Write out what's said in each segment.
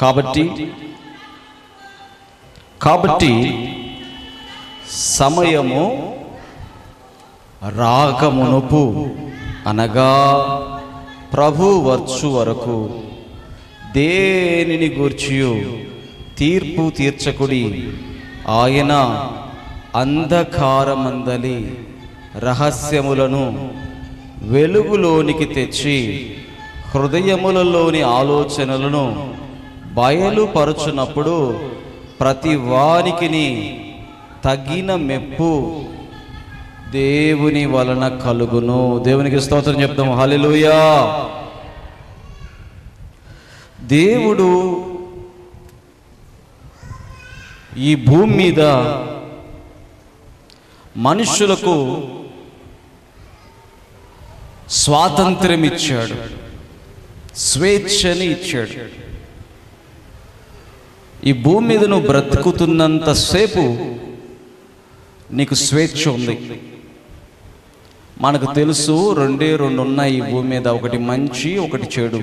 కాబట్టి సమయము రాకమునుపు అనగా ప్రభు వచ్చు వరకు దేనిని గూర్చియు తీర్పు తీర్చకుడి. ఆయన అంధకారమందలి రహస్యములను వెలుగులోనికి తెచ్చి హృదయములలోని ఆలోచనలను బయలుపరచునప్పుడు ప్రతి వానికిని తగిన మెప్పు దేవుని వలన కలుగును. దేవునికి స్తోత్రం చెప్తాం. హల్లెలూయా. దేవుడు ఈ భూమి మీద మనుషులకు స్వాతంత్ర్యం ఇచ్చాడు, స్వేచ్ఛని ఇచ్చాడు. ఈ భూమి మీద నువ్వు బ్రతుకుతున్నంతసేపు నీకు స్వేచ్ఛ ఉంది. మనకు తెలుసు రెండే రెండు ఉన్నాయి ఈ భూమి మీద, ఒకటి మంచి, ఒకటి చెడు.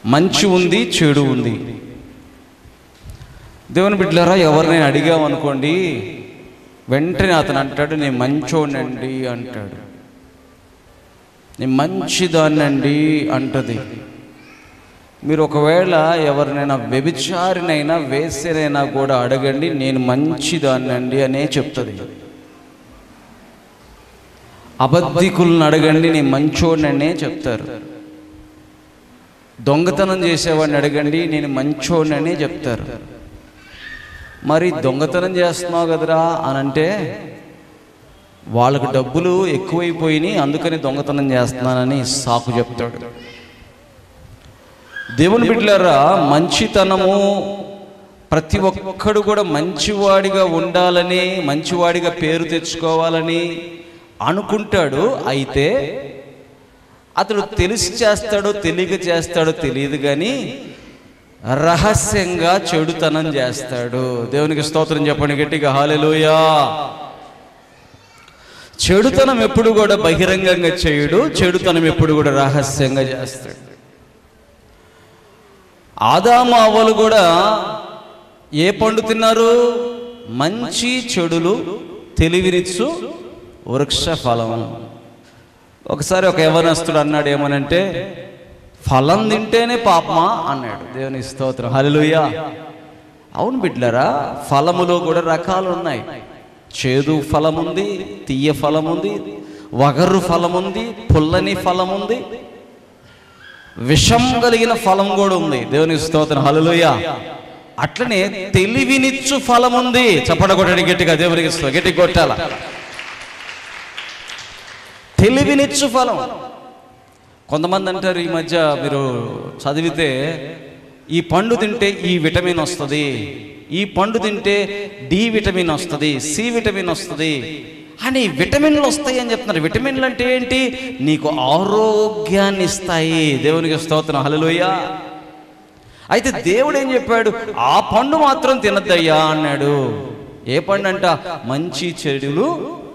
మంచి ఉంది, చెడు ఉంది. దేవుని బిడ్డలారా, ఎవరినైనా అడిగామనుకోండి, వెంటనే అతను అంటాడు నేను మంచోనండి అంటాడు, నేను మంచిదాన్నండి అంటది. మీరు ఒకవేళ ఎవరినైనా వ్యభిచారినైనా వేసేనైనా కూడా అడగండి, నేను మంచిదాన్నండి అనే చెప్తుంది. అబద్ధికులను అడగండి, నేను మంచోడనే చెప్తారు. దొంగతనం చేసేవాడిని అడగండి, నేను మంచోడనే చెప్తారు. మరి దొంగతనం చేస్తున్నావు కదరా అని అంటే వాళ్ళకు డబ్బులు ఎక్కువైపోయినాయి, అందుకని దొంగతనం చేస్తున్నానని సాకు చెప్తాడు. దేవుని బిడ్డలారా, మంచితనము ప్రతి ఒక్కడు కూడా మంచివాడిగా ఉండాలని, మంచివాడిగా పేరు తెచ్చుకోవాలని అనుకుంటాడు. అయితే అతడు తెలిసి చేస్తాడో తెలియక చేస్తాడో తెలియదు కానీ రహస్యంగా చెడుతనం చేస్తాడు. దేవునికి స్తోత్రం చెప్పండి గట్టిగా, హల్లెలూయా. చెడుతనం ఎప్పుడు కూడా బహిరంగంగా చేయడు, చెడుతనం ఎప్పుడు కూడా రహస్యంగా చేస్తాడు. ఆదాము అవ్వలు కూడా ఏ పండు తిన్నారు? మంచి చెడులు తెలివినిచ్చు వృక్ష ఫలం. ఒకసారి ఒక యవనస్తుడు అన్నాడు, ఏమనంటే ఫలం తింటేనే పాపమా అన్నాడు. దేవుని స్తోత్రం, హల్లెలూయా. అవును బిడ్డలారా, ఫలములో కూడా రకాలు ఉన్నాయి. చేదు ఫలం ఉంది, తీయ ఫలం ఉంది, వగరు ఫలం ఉంది, పుల్లని ఫలం ఉంది, విషం కలిగిన ఫలం కూడా ఉంది. దేవుని స్తోత్రం, హల్లెలూయా. అట్లనే తెలివినిచ్చు ఫలం ఉంది. చప్పట కొట్టండి గట్టిగా, దేవునికి గట్టిగా కొట్టాల. తెలివినిచ్చు ఫలం. కొంతమంది అంటారు, ఈ మధ్య మీరు చదివితే ఈ పండు తింటే ఈ విటమిన్ వస్తుంది, ఈ పండు తింటే డి విటమిన్ వస్తుంది, సి విటమిన్ వస్తుంది అని విటమిన్లు వస్తాయి అని చెప్తున్నారు. విటమిన్లు అంటే ఏంటి? నీకు ఆరోగ్యాన్ని ఇస్తాయి. దేవునికి స్తోత్రం, హల్లెలూయా. అయితే దేవుడు ఏం చెప్పాడు? ఆ పండు మాత్రం తినద్దయ్యా అన్నాడు. ఏ పండు అంట? మంచి చెడులు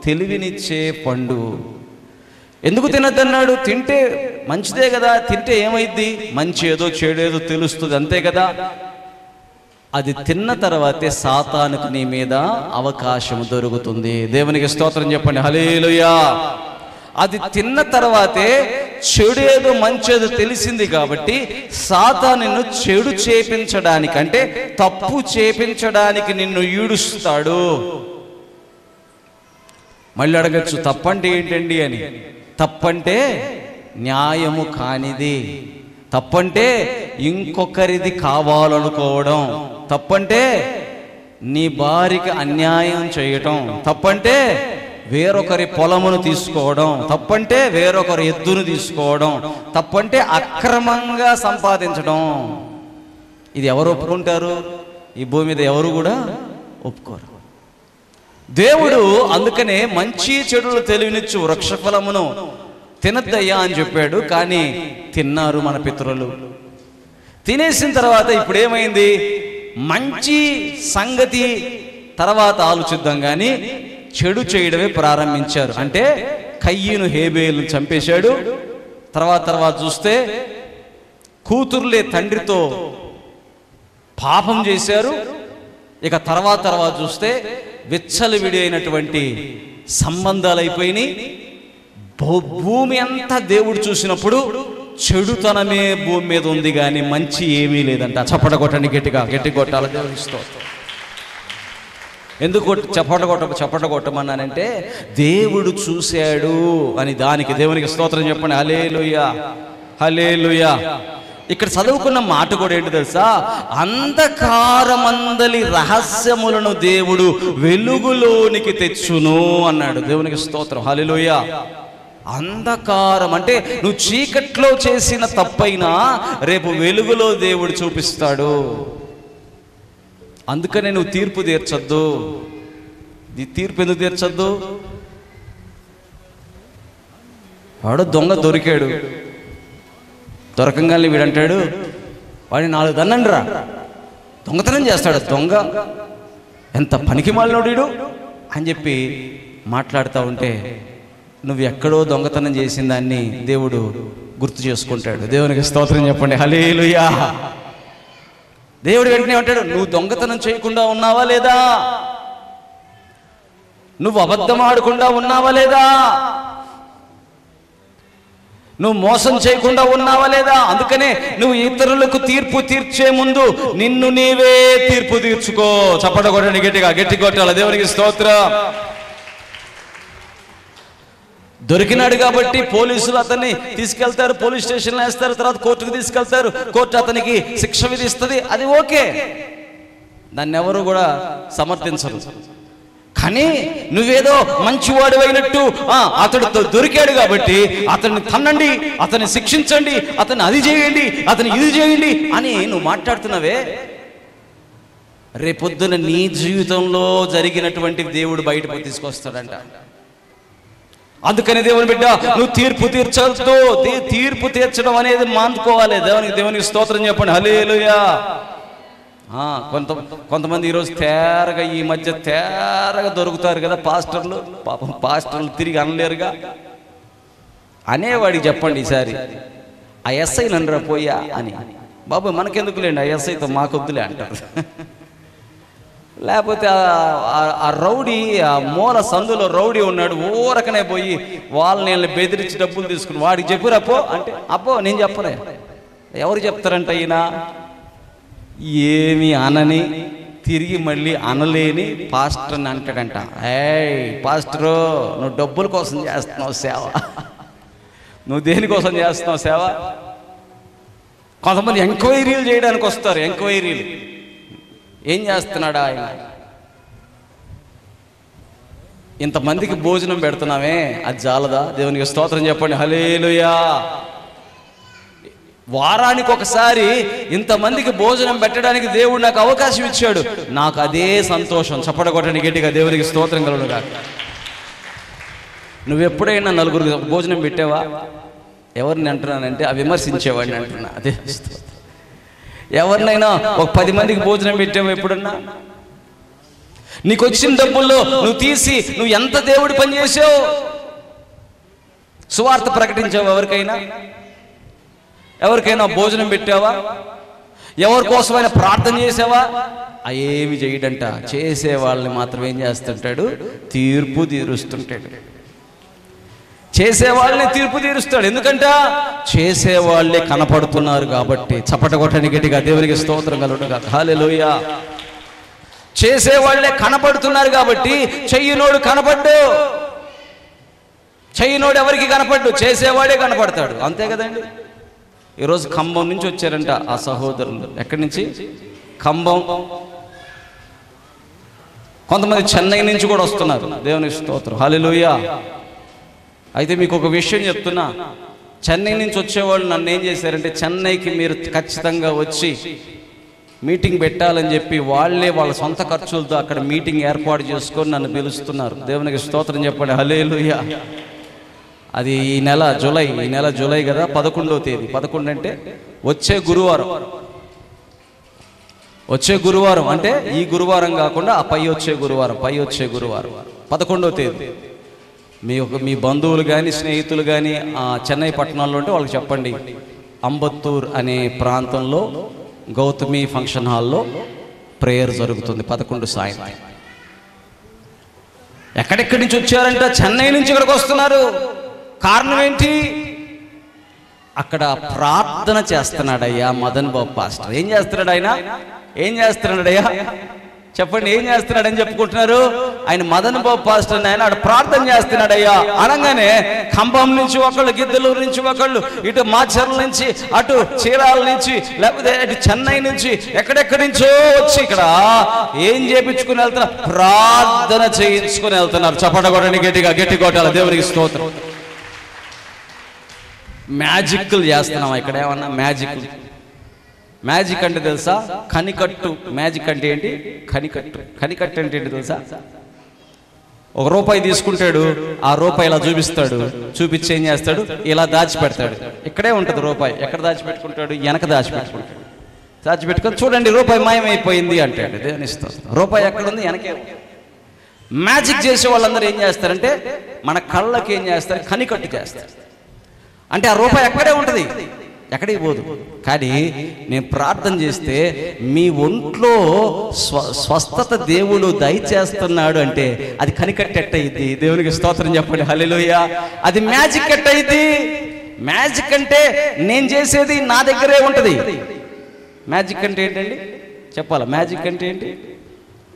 తెలివినిచ్చే పండు. ఎందుకు తినద్దన్నాడు? తింటే మంచిదే కదా, తింటే ఏమైద్ది? మంచి ఏదో చెడు ఏదో తెలుస్తుంది, అంతే కదా. అది తిన్న తర్వాతే సాతానుకు నీ మీద అవకాశం దొరుకుతుంది. దేవునికి స్తోత్రం చెప్పండి, హల్లెలూయా. అది తిన్న తర్వాతే చెడేదో మంచేదో తెలిసింది కాబట్టి సాతాను నిన్ను చెడు చేపించడానికి, అంటే తప్పు చేపించడానికి నిన్ను ఈడుస్తాడు. మళ్ళీ అడగచ్చు, తప్పంటే ఏంటండి అని. తప్పంటే న్యాయము కానిది, తప్పంటే ఇంకొకరిది కావాలనుకోవడం, తప్పంటే నీ భార్యకి అన్యాయం చేయటం, తప్పంటే వేరొకరి పొలమును తీసుకోవడం, తప్పంటే వేరొకరి ఎద్దును తీసుకోవడం, తప్పంటే అక్రమంగా సంపాదించడం. ఇది ఎవరు ఒప్పుకుంటారు? ఈ భూమి మీద ఎవరు కూడా ఒప్పుకోరు. దేవుడు అందుకనే మంచి చెడులు తెలివినిచ్చు వృక్షఫలమును తినద్దయ్యా అని చెప్పాడు. కానీ తిన్నారు మన పితరులు. తినేసిన తర్వాత ఇప్పుడు ఏమైంది? మంచి సంగతి తర్వాత ఆలోచిద్దాం కానీ చెడు చేయడమే ప్రారంభించారు. అంటే కయ్యను హేబేలును చంపేశాడు. తర్వాత చూస్తే కూతుర్లే తండ్రితో పాపం చేశారు. ఇక తర్వాత చూస్తే విచ్చలవిడి అయినటువంటి సంబంధాలు అయిపోయినాయి. భూమి అంతా దేవుడు చూసినప్పుడు చెడుతనమే భూమి మీద ఉంది, కానీ మంచి ఏమీ లేదంట. చప్పట కొట్టండి, గట్టి కొట్టాలి. దేవుని స్తోత్రం. ఎందుకు చప్పట కొట్టమన్నానంటే దేవుడు చూశాడు అని. దానికి దేవునికి స్తోత్రం చెప్పండి. హల్లెలూయా, హల్లెలూయా. ఇక్కడ చదువుకున్న మాట కూడా ఏంటి తెలుసా? అంధకారమందలి రహస్యములను దేవుడు వెలుగులోనికి తెచ్చును అన్నాడు. దేవునికి స్తోత్రం, హల్లెలూయా. అంధకారం అంటే నువ్వు చీకట్లో చేసిన తప్పైనా రేపు వెలుగులో దేవుడు చూపిస్తాడు. అందుకనే నువ్వు తీర్పు తీర్చొద్దు. తీర్పు ఎందుకు తీర్చొద్దు? వాడు దొంగ దొరికాడు, దొరకంగానే వీడంటాడు వాడిని 4 దన్నండి రా, దొంగతనం చేస్తాడు దొంగ, ఎంత పనికి మాలినోడు అని చెప్పి మాట్లాడుతూ ఉంటే నువ్వు ఎక్కడో దొంగతనం చేసిన దాన్ని దేవుడు గుర్తు చేసుకుంటాడు. దేవునికి స్తోత్రం చెప్పండి. హల్లెలూయా. దేవుడు వెంటనే అంటాడు, నువ్వు దొంగతనం చేయకుండా ఉన్నావా లేదా? నువ్వు అబద్ధం ఆడకుండా ఉన్నావా లేదా? నువ్వు మోసం చేయకుండా ఉన్నావా లేదా? అందుకనే నువ్వు ఇతరులకు తీర్పు తీర్చే ముందు నిన్ను నీవే తీర్పు తీర్చుకో. చప్పట కొట్టండి, గట్టి కొట్టాలి. దేవునికి స్తోత్రం. దొరికినాడు కాబట్టి పోలీసులు అతన్ని తీసుకెళ్తారు, పోలీస్ స్టేషన్లో వేస్తారు, తర్వాత కోర్టుకు తీసుకెళ్తారు, కోర్టు అతనికి శిక్ష విధిస్తుంది. అది ఓకే, దాన్ని ఎవరు కూడా సమర్థించరు. కానీ నువ్వేదో మంచివాడు అయినట్టు అతడు దొరికాడు కాబట్టి అతన్ని తన్నండి, అతన్ని శిక్షించండి, అతన్ని అది చేయండి, అతన్ని ఇది చేయండి అని నువ్వు మాట్లాడుతున్నావే, రేపొద్దున నీ జీవితంలో జరిగినటువంటి దేవుడు బయటకు తీసుకొస్తాడంట. అందుకని దేవుని బిడ్డ, నువ్వు తీర్పు తీర్చొద్దు. తీర్పు తీర్చడం అనేది మానుకోవాలి. దేవునికి స్తోత్రం చెప్పండి. హల్లెలూయా. కొంతమంది ఈరోజు ఈ మధ్య తేరగా దొరుకుతారు కదా పాస్టర్లు. పాపం పాస్టర్లు తిరిగి అనలేరుగా. అనేవాడికి చెప్పండి ఈసారి, ఆ ఎస్ఐ నన్నురా పోయా అని. బాబు మనకెందుకులేండి, ఆ ఎస్ఐతో మాకొద్దులే అంటారు. లేకపోతే ఆ రౌడీ, ఆ మూల సందులో రౌడీ ఉన్నాడు, ఊరకనే పోయి వాళ్ళని బెదిరించి డబ్బులు తీసుకుని వాడికి చెప్పిరా పో అంటే, అబ్బో నేను చెప్పలే. ఎవరు చెప్తారంట? ఈయన ఏమి అనని తిరిగి మళ్ళీ అనలేని పాస్టర్ అని అంటాడంట. ఏయ్ పాస్టరు, నువ్వు డబ్బుల కోసం చేస్తున్నావు సేవ, నువ్వు దేనికోసం చేస్తున్నావు సేవ? కొంతమంది ఎంక్వైరీలు చేయడానికి వస్తారు. ఎంక్వైరీలు ఏం చేస్తున్నాడా ఆయన? ఇంతమందికి భోజనం పెడుతున్నామే, అది చాలదా? దేవునికి స్తోత్రం చెప్పండి. హల్లెలూయా. వారానికి ఒకసారి ఇంతమందికి భోజనం పెట్టడానికి దేవుడు నాకు అవకాశం ఇచ్చాడు, నాకు అదే సంతోషం. చప్పట కొట్టండి గట్టిగా. దేవునికి స్తోత్రం కలుగునుగా. నువ్వెప్పుడైనా నలుగురికి భోజనం పెట్టావా? ఎవరిని అంటున్నానంటే విమర్శించేవాడిని అంటున్నా. అదే ఎవరినైనా ఒక 10 మందికి భోజనం పెట్టావా ఎప్పుడన్నా? నీకు వచ్చిన డబ్బుల్లో నువ్వు తీసి నువ్వు ఎంత దేవుడి పని చేసావు? సువార్త ప్రకటించావు? ఎవరికైనా భోజనం పెట్టావా? ఎవరి కోసమైనా ప్రార్థన చేసావా? ఏమి చేయడంట. చేసే వాళ్ళని మాత్రం ఏం చేస్తుంటాడు? తీర్పు తీరుస్తుంటాడు. చేసేవాళ్ళని తీర్పు తీరుస్తాడు. ఎందుకంట చేసేవాళ్ళే కనపడుతున్నారు కాబట్టి. చప్పట కొట్టండి గట్టిగా. దేవునికి స్తోత్రం కలుగునుగా. హల్లెలూయా. చేసేవాళ్ళే కనపడుతున్నారు కాబట్టి చెయ్యనోడు కనపడ్డు. చెయ్యనోడు ఎవరికి కనపడ్డు? చేసేవాడే కనపడతాడు. అంతే కదండి. ఈరోజు ఖమ్మం నుంచి వచ్చారంట ఆ సహోదరులు. ఎక్కడి నుంచి? ఖమ్మం. కొంతమంది చెన్నై నుంచి కూడా వస్తున్నారు. దేవునికి స్తోత్రం. హల్లెలూయా. అయితే మీకు ఒక విషయం చెప్తున్నా. చెన్నై నుంచి వచ్చేవాళ్ళు నన్ను ఏం చేశారంటే, చెన్నైకి మీరు ఖచ్చితంగా వచ్చి మీటింగ్ పెట్టాలని చెప్పి వాళ్ళే వాళ్ళ సొంత ఖర్చులతో అక్కడ మీటింగ్ ఏర్పాటు చేసుకొని నన్ను పిలుస్తున్నారు. దేవునికి స్తోత్రం చెప్పండి. హల్లెలూయా. అది ఈ నెల జూలై కదా, 11వ తేదీ. 11 అంటే వచ్చే గురువారం. అంటే ఈ గురువారం కాకుండా ఆ పై వచ్చే గురువారం 11వ తేదీ. మీ బంధువులు కానీ స్నేహితులు కానీ చెన్నై పట్టణంలో ఉంటే వాళ్ళకి చెప్పండి, అంబత్తూర్ అనే ప్రాంతంలో గౌతమి ఫంక్షన్ హాల్లో ప్రేయర్ జరుగుతుంది 11 సాయంత్రం. ఎక్కడెక్కడి నుంచి వచ్చారంట? చెన్నై నుంచి ఇక్కడికి వస్తున్నారు. కారణం ఏంటి? అక్కడ ప్రార్థన చేస్తున్నాడయ్యా మదన్ బాబు పాస్టర్. ఏం చేస్తున్నాడు ఆయన? ఏం చేస్తున్నాడయ్యా చెప్పండి, ఏం చేస్తున్నాడని చెప్పుకుంటున్నారు. ఆయన మదన్ బాబు పాస్టర్ ఆయన అక్కడ ప్రార్థన చేస్తున్నాడయ్యా అనగానే ఖమ్మం నుంచి ఒకళ్ళు, గిద్దలూరు నుంచి ఒకళ్ళు, ఇటు మాచర్ల నుంచి, అటు చీరాల నుంచి, లేకపోతే అటు చెన్నై నుంచి, ఎక్కడెక్కడి నుంచో వచ్చి ఇక్కడ ఏం చేయించుకుని వెళ్తున్నారు? ప్రార్థన చేయించుకుని వెళ్తున్నారు. చప్పట కొట్టండి గట్టిగా, గట్టి కొట్టాలి. దేవునికి స్తోత్రం. మ్యాజిక్లు చేస్తున్నాం ఇక్కడ. ఏమన్నా మ్యాజిక్ అంటే తెలుసా? కనికట్టు. మ్యాజిక్ అంటే ఏంటి? కనికట్టు. కనికట్టు అంటే ఏంటి తెలుసా? ₹1 తీసుకుంటాడు, ఆ రూపాయి ఇలా చూపిస్తాడు, చూపించి ఏం చేస్తాడు? ఇలా దాచిపెడతాడు. ఇక్కడే ఉంటుంది రూపాయి. ఎక్కడ దాచిపెట్టుకుంటాడు? వెనక దాచిపెట్టుకుంటాడు. దాచిపెట్టుకొని చూడండి రూపాయి మాయమైపోయింది అంటాడు. దేవుని స్తోత్రం. రూపాయి ఎక్కడుంది? వెనకే. మ్యాజిక్ చేసే వాళ్ళందరూ ఏం చేస్తారంటే మన కళ్ళకి ఏం చేస్తారు? కనికట్టు చేస్తారు. అంటే ఆ రూపాయి ఎక్కడే ఉంటుంది, ఎక్కడికి పోదు. కానీ నేను ప్రార్థన చేస్తే మీ ఒంట్లో స్వస్థత దేవుడు దయచేస్తున్నాడు అంటే అది కనికట్టెట్టయిద్ది. దేవునికి స్తోత్రం చెప్పండి. హల్లెలూయా. అది మ్యాజిక్ ఎట్టయిద్ది? మ్యాజిక్ అంటే నేను చేసేది నా దగ్గరే ఉంటుంది. మ్యాజిక్ అంటే ఏంటండి చెప్పాలా? మ్యాజిక్ అంటే ఏంటి?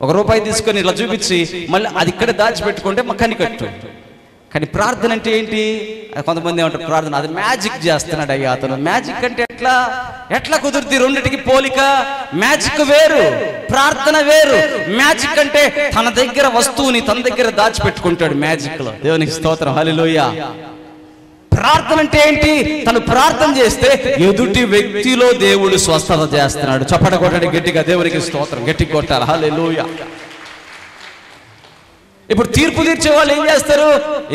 ₹1 తీసుకొని ఇలా చూపించి మళ్ళీ అది ఇక్కడ దాచిపెట్టుకుంటే మా కనికట్టు. కానీ ప్రార్థన అంటే ఏంటి? కొంతమంది ఏమంటారు ప్రార్థన అది మ్యాజిక్ చేస్తున్నాడు అయ్యా అతను. మ్యాజిక్ అంటే ఎట్లా కుదురుద్ది? రెండిటికి పోలిక. మ్యాజిక్ వేరు, ప్రార్థన వేరు. మ్యాజిక్ అంటే తన దగ్గర వస్తువుని తన దగ్గర దాచిపెట్టుకుంటాడు మ్యాజిక్ లో. దేవునికి స్తోత్రం. హల్లెలూయా. ప్రార్థన అంటే ఏంటి? తను ప్రార్థన చేస్తే ఎదుటి వ్యక్తిలో దేవుడు స్వస్థత చేస్తున్నాడు. చప్పట కొట్టండి గట్టిగా. దేవునికి స్తోత్రం. గట్టి కొట్టాలి. హల్లెలూయా. ఇప్పుడు తీర్పు తీర్చే వాళ్ళు ఏం చేస్తారు?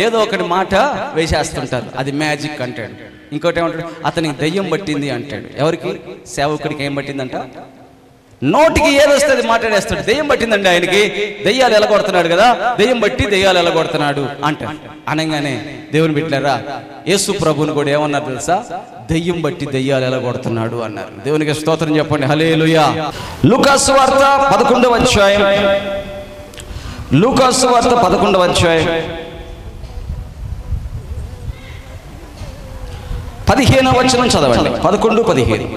ఏదో ఒకటి మాట వేసేస్తుంటారు. అది మ్యాజిక్ అంటాడు. ఇంకోటి ఏమంటాడు? అతనికి దెయ్యం పట్టింది అంటాడు. ఎవరికి? సేవకుడికి ఏం పట్టిందంట? నోటికి ఏదొస్తుంది మాట్లాడేస్తాడు. దెయ్యం పట్టిందండి ఆయనకి, దెయ్యాలు ఎలగొడుతున్నాడు కదా, దెయ్యం బట్టి దెయ్యాలు ఎలగొడుతున్నాడు అంటాడు. అనగానే దేవుని బిడ్డలారా, యేసు ప్రభువుని కూడా ఏమన్నారు తెలుసా? దెయ్యం బట్టి దెయ్యాలు ఎలగొడుతున్నాడు అన్నారు. దేవునికి స్తోత్రం చెప్పండి. హల్లెలూయా. లూకాసు వార్త 11వ అధ్యాయం. లూకాసు వార్త 11వ అధ్యాయం 15వ వచనం చదవండి. 11:15.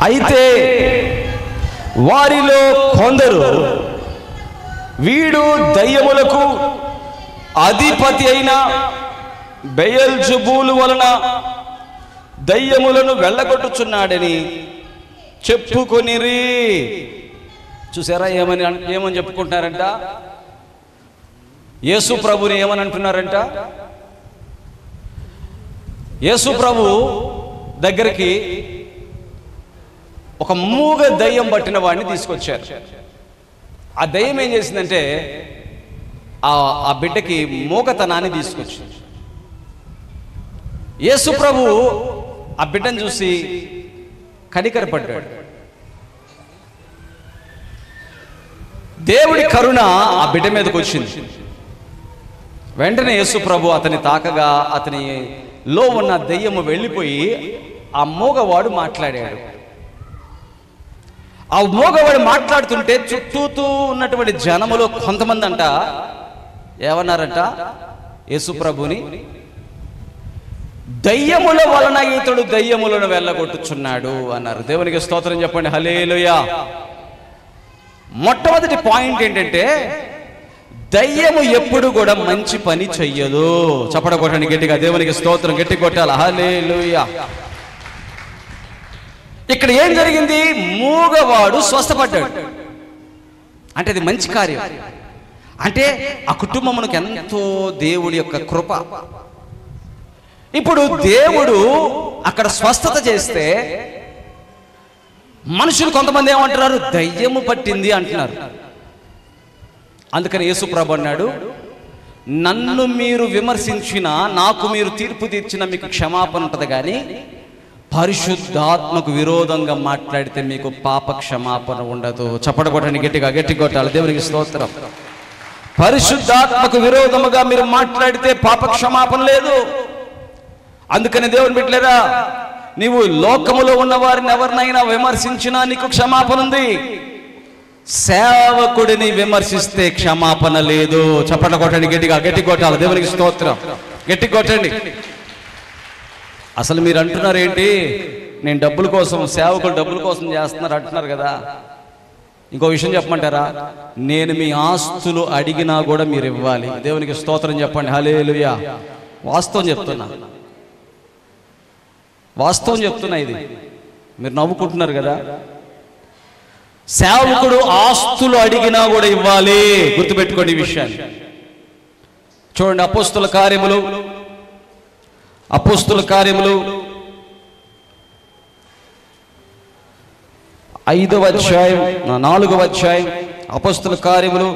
అయితే వారిలో కొందరు వీడు దయ్యములకు అధిపతి అయిన బెయల్జెబూలు వలన దయ్యములను వెళ్ళగొట్టుచున్నాడని చెప్పుకొనిరి. చూసారా ఏమని చెప్పుకుంటున్నారంట? యేసు ప్రభుని ఏమని అంటున్నారంట? యేసు ప్రభు దగ్గరికి ఒక మూగ దయ్యం పట్టిన వాడిని తీసుకొచ్చారు. ఆ దయ్యం ఏం చేసిందంటే ఆ బిడ్డకి మూగతనాన్ని తీసుకొచ్చింది. యేసు ప్రభు ఆ బిడ్డను చూసి కనికరపడ్డాడు. దేవుడి కరుణ ఆ బిడ్డ మీదకి వచ్చింది. వెంటనే యేసు ప్రభు అతని తాకగా అతనిలో ఉన్న దెయ్యము వెళ్ళిపోయి ఆ మూగవాడు మాట్లాడాడు. ఆ మూగవాడు మాట్లాడుతుంటే చుట్టూతూ ఉన్నటువంటి జనములో కొంతమంది అంట ఏమన్నారంట? యేసు ప్రభుని దయ్యముల వలన ఇతడు దయ్యములను వెళ్ళగొట్టుచున్నాడు అన్నారు. దేవునికి స్తోత్రం చెప్పండి. హల్లెలూయా. మొట్టమొదటి పాయింట్ ఏంటంటే దయ్యము ఎప్పుడు కూడా మంచి పని చెయ్యదు. చప్పట కొట్టండి గట్టిగా. దేవునికి స్తోత్రం. గట్టి కొట్టాలి. హల్లెలూయా. ఇక్కడ ఏం జరిగింది? మూగవాడు స్వస్థపడ్డాడు. అంటే అది మంచి కార్యం. అంటే ఆ కుటుంబమునకు ఎంతో దేవుడి యొక్క కృప. ఇప్పుడు దేవుడు అక్కడ స్వస్థత చేస్తే మనుషులు కొంతమంది ఏమంటున్నారు? దయ్యము పట్టింది అంటున్నారు. అందుకని యేసు ప్రభు అన్నాడు, నన్ను మీరు విమర్శించినా నాకు మీరు తీర్పు తీర్చినా మీకు క్షమాపణ ఉంటుంది, కానీ పరిశుద్ధాత్మకు విరోధంగా మాట్లాడితే మీకు పాప క్షమాపణ ఉండదు. చప్పట కొట్టండి గట్టిగా. గట్టి కొట్టాలి. దేవునికి స్తోత్రం. పరిశుద్ధాత్మకు విరోధముగా మీరు మాట్లాడితే పాప క్షమాపణ లేదు. అందుకని దేవుని బిడ్డలారా, నీవు లోకములో ఉన్న వారిని ఎవరినైనా విమర్శించినా నీకు క్షమాపణ ఉంది. సేవకుడిని విమర్శిస్తే క్షమాపణ లేదు. చప్పట కొట్టండి గట్టిగా, గట్టి కొట్టాలి. దేవునికి స్తోత్రం, గట్టి కొట్టండి. అసలు మీరు అంటున్నారు ఏంటి, నేను డబ్బుల కోసం, సేవకులు డబ్బుల కోసం చేస్తున్నారు అంటున్నారు కదా. ఇంకో విషయం చెప్పమంటారా, నేను మీ ఆస్తులు అడిగినా కూడా మీరు ఇవ్వాలి. దేవునికి స్తోత్రం చెప్పండి. హల్లెలూయా. వాస్తవం చెప్తున్నా, వాస్తవం చెప్తున్నా. ఇది మీరు నవ్వుకుంటున్నారు కదా. సేవకుడు ఆస్తులు అడిగినా కూడా ఇవ్వాలి. గుర్తుపెట్టుకోండి ఈ విషయాన్ని. చూడండి, అపోస్తుల కార్యములు 5వ అధ్యాయం 4వ అధ్యాయం, అపోస్తుల కార్యములు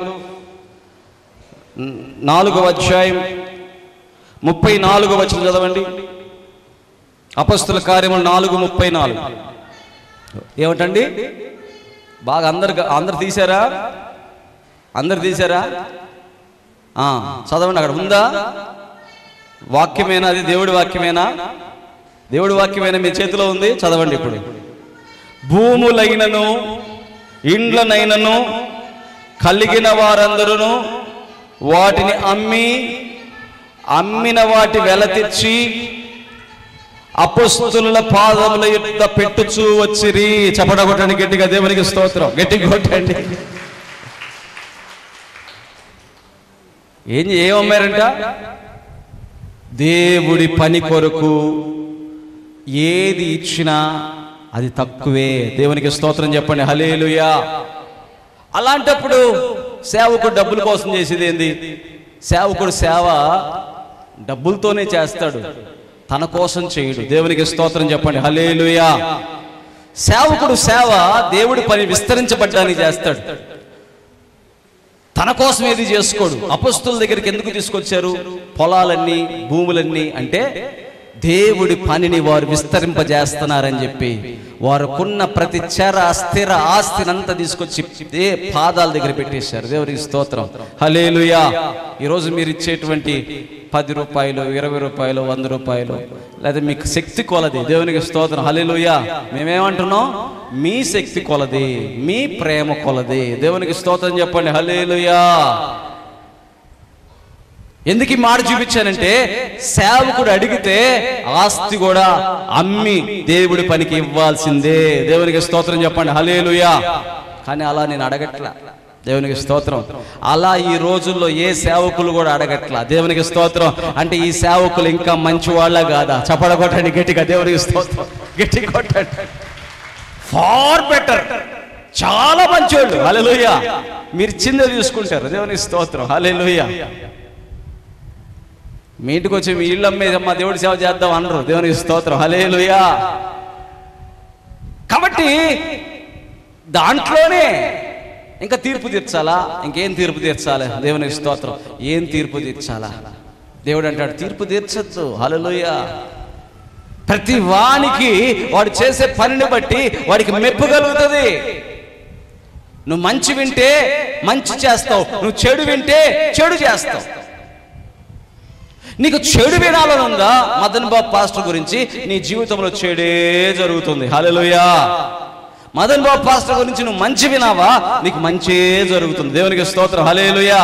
4వ అధ్యాయం 34వ వచనం చదవండి. అపోస్తుల కార్యములు 4:34. ఏమిటండి? బాగా అందరు తీశారా? అందరు తీశారా? చదవండి. అక్కడ ఉందా? వాక్యమేనా? అది దేవుడి వాక్యమేనా? దేవుడి వాక్యమేనా? మీ చేతిలో ఉంది, చదవండి ఇప్పుడు. భూములైనను ఇండ్లనైనను కలిగిన వారందరూ వాటిని అమ్మిన వాటి వెల తెచ్చి అపొస్తలుల పాదముల యొద్ద పెట్టుచూ వచ్చిరి. చప్పట కొట్టండి గట్టిగా. దేవునికి స్తోత్రం, గట్టి కొట్టండి. ఏమమ్మారంట? దేవుడి పని కొరకు ఏది ఇచ్చినా అది తక్కువే. దేవునికి స్తోత్రం చెప్పండి. హల్లెలూయా. అలాంటప్పుడు సేవకుడు డబ్బుల కోసం చేసేది ఏంది? సేవకుడు సేవ డబ్బులతోనే చేస్తాడు, తన కోసం చేయడు. దేవునికి స్తోత్రం చెప్పండి. హల్లెలూయా. సేవకుడు సేవ దేవుడి పని విస్తరించబడ్డానికి చేస్తాడు, తన కోసం ఏది చేసుకోడు. అపొస్తలుల దగ్గరికి ఎందుకు తీసుకొచ్చారు? పొలాలన్నీ, భూములన్నీ అంటే దేవుడి పనిని వారు విస్తరింపజేస్తున్నారని చెప్పి వారుకున్న ప్రతి స్థిర ఆస్తినంతా తీసుకొచ్చి పాదాల దగ్గర పెట్టేశారు. దేవునికి స్తోత్రం. హల్లెలూయా. ఈరోజు మీరు ఇచ్చేటువంటి 10 రూపాయలు, 20 రూపాయలు, 100 రూపాయలు, లేదా మీకు శక్తి కొలది. దేవునికి స్తోత్రం. హల్లెలూయా. మేమేమంటున్నాం? మీ శక్తి కొలది, మీ ప్రేమ కొలది. దేవునికి స్తోత్రం చెప్పండి. హల్లెలూయా. ఎందుకు ఈ మాట చూపించానంటే, సేవకుడు అడిగితే ఆస్తి కూడా అమ్మి దేవుడి పనికి ఇవ్వాల్సిందే. దేవునికి స్తోత్రం చెప్పండి. హల్లెలూయా. కానీ అలా నేను అడగట్లా. దేవునికి స్తోత్రం. అలా ఈ రోజుల్లో ఏ సేవకులు కూడా అడగట్లా. దేవునికి స్తోత్రం. అంటే ఈ సేవకులు ఇంకా మంచి వాళ్ళ కాదా? చప్పడ కొట్టండి గట్టిగా. దేవునికి స్తోత్రం, గట్టి కొట్టండి. ఫార్ బెటర్, చాలా మంచోళ్ళు. హల్లెలూయా. మీరు చిన్న చూసుకుంటారు. దేవునికి స్తోత్రం. హల్లెలూయా. మీ ఇంటికి వచ్చి మీ ఇళ్ళు అమ్మేదమ్మా దేవుడి సేవ చేద్దాం అనరు. దేవునికి స్తోత్రం. హల్లెలూయా. కాబట్టి దాంట్లోనే ఇంకా తీర్పు తీర్చాలా? ఇంకేం తీర్పు తీర్చాలి? దేవునికి స్తోత్రం. ఏం తీర్పు తీర్చాలా? దేవుడు అంటాడు, తీర్పు తీర్చొద్దు. హల్లెలూయా. ప్రతి వానికి వాడు చేసే పనిని బట్టి వాడికి మెప్పు కలుగుతుంది. నువ్వు మంచి వింటే మంచి చేస్తావు, నువ్వు చెడు వింటే చెడు చేస్తావు. నీకు చెడు వినాలని ఉందా? మదన్ బాబు పాస్టర్ గురించి నీ జీవితంలో చెడే జరుగుతుంది. హల్లెలూయా. మదన్ బాబు పాస్టర్ గురించి నువ్వు మంచి వినావా? నీకు మంచే జరుగుతుంది. దేవునికి స్తోత్రం. హల్లెలూయా.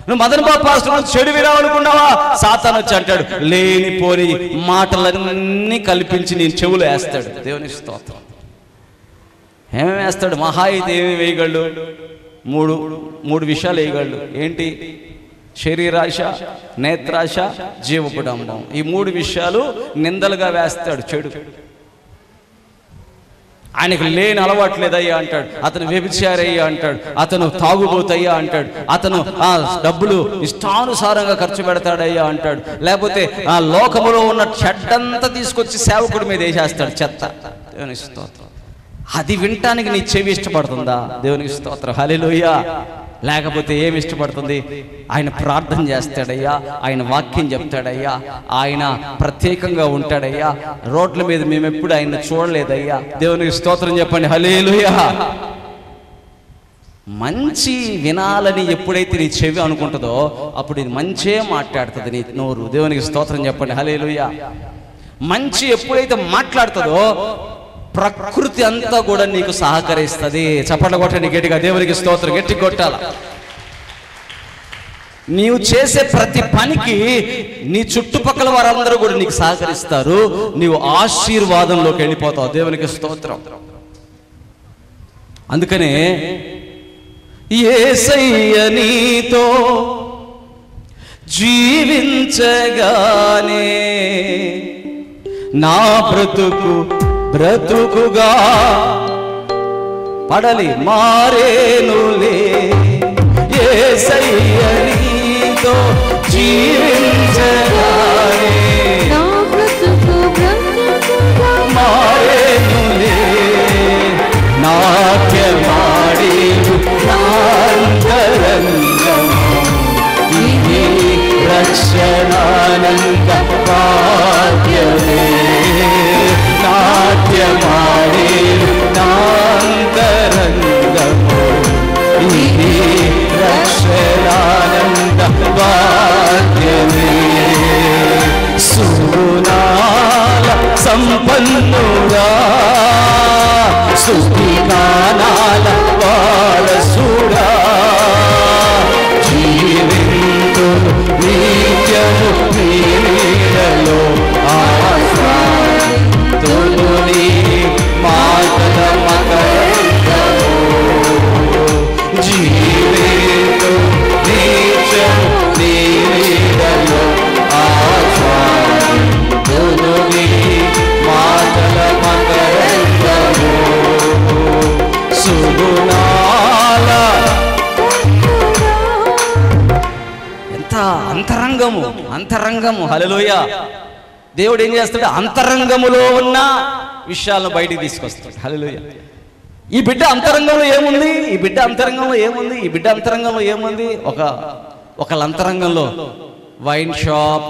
నువ్వు మదన్ బాబు పాస్టర్ గురించి చెడు వినాలనుకున్నావా? సాతాను వచ్చి అంటాడు, లేనిపోని మాటలన్నీ కల్పించి నేను చెవులు వేస్తాడు. దేవునికి స్తోత్రం. ఏమేమి వేస్తాడు? మహా అయితే ఏమి వేయగలడు? మూడు విషయాలు వేయగలడు. ఏంటి? శరీరాశ, నేత్రాశ, జీవపుడంబం. ఈ 3 విషయాలు నిందలుగా వేస్తాడు చెడు. ఆయనకు లేని అలవాట్లేదయ్యా అంటాడు, అతను వ్యభిచారయ్యా అంటాడు, అతను తాగుబోతయ్యా అంటాడు, అతను డబ్బులు ఇష్టానుసారంగా ఖర్చు పెడతాడయ్యా అంటాడు, లేకపోతే ఆ లోకములో ఉన్న చెడ్డంతా తీసుకొచ్చి సేవకుడి మీద వేసేస్తాడు, చెత్త. దేవునికి స్తోత్రం. అది వినటానికి నీ చెవి ఇష్టపడుతుందా? దేవునికి స్తోత్రం. హల్లెలూయా. లేకపోతే ఏమి ఇష్టపడుతుంది? ఆయన ప్రార్థన చేస్తాడయ్యా, ఆయన వాక్యం చెప్తాడయ్యా, ఆయన ప్రత్యేకంగా ఉంటాడయ్యా, రోడ్ల మీద మేము ఎప్పుడు ఆయన చూడలేదయ్యా. దేవునికి స్తోత్రం చెప్పండి. హల్లెలూయా. మంచి వినాలని ఎప్పుడైతే నీ చెవి అనుకుంటుందో అప్పుడు ఇది మంచే మాట్లాడుతుంది నీ నోరు. దేవునికి స్తోత్రం చెప్పండి, హల్లెలూయా. మంచి ఎప్పుడైతే మాట్లాడుతుందో ప్రకృతి అంతా కూడా నీకు సహకరిస్తుంది. చప్పట్లు కొట్టండి గట్టిగా, దేవునికి స్తోత్రం గట్టి కొట్టాల. నీవు చేసే ప్రతి పనికి నీ చుట్టుపక్కల వారందరూ కూడా నీకు సహకరిస్తారు. నీవు ఆశీర్వాదంలోకి వెళ్ళిపోతావు. దేవునికి స్తోత్రం. అందుకనే యేసయ్య నీతో జీవించగానే నా బ్రతుకుగా పడలి మారేనులే. యేసయ్య నీతో జీవించగానే నా బ్రతుకుగా మారేనులే. నాట్యమాడి నాంతరంగము ఇది రక్షణానంద భాగ్యమే. నాట్యమాడి నాంతరంగము ఇది రక్షణానంద భాగ్యమే. సుగుణాల సంపన్నుడా స్తుతిగానాల వారసుడా జీవింతును నిత్యము నీ నీడలో ఆశ్రయింతును నీ మాటల మకరందము. జీవింతును నిత్యము నీ నీడలో ఆశ్రయింతును నీ మాటల మకరందము. సుగుణాల ఎంత అంతరంగము హల్లెలూయా. దేవుడు ఏం చేస్తాడు? అంతరంగములో ఉన్న విషయాలను బయటికి తీసుకొస్తాడు. హల్లెలూయా. ఈ బిడ్డ అంతరంగంలో ఏముంది? ఈ బిడ్డ అంతరంగంలో ఏముంది? ఒకళ్ళ అంతరంగంలో వైన్ షాప్.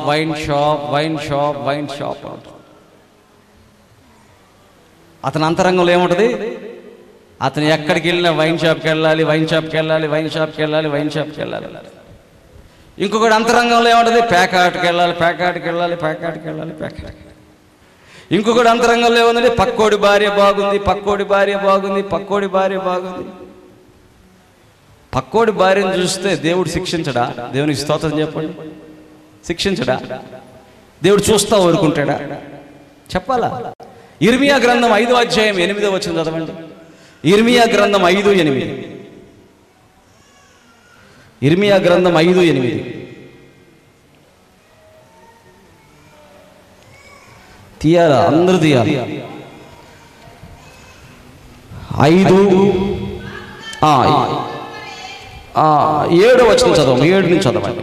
అతని అంతరంగంలో ఏముంటుంది? అతను ఎక్కడికి వెళ్ళినా వైన్ షాప్కి వెళ్ళాలి. ఇంకొకటి అంతరంగంలో ఏముంటుంది? ప్యాకాట్కి వెళ్ళాలి. ఇంకొకటి అంతరంగంలో ఏముందండి? పక్కోడి భార్య బాగుంది. పక్కోడి భార్యను చూస్తే దేవుడు శిక్షించడా? దేవునికి స్తోత్రం చెప్పండి. శిక్షించడా? దేవుడు చూస్తా ఊరుకుంటాడా? చెప్పాలా? ఇర్మియా గ్రంథం 5వ అధ్యాయం 8వ వచనం చదవండి. ఇర్మియా గ్రంథం 5:8. ఇర్మియా గ్రంథం 5:8. తీయాలా? అందరూ తీయాలి. 7వ వచనం చదవం. 7 నుంచి చదవండి.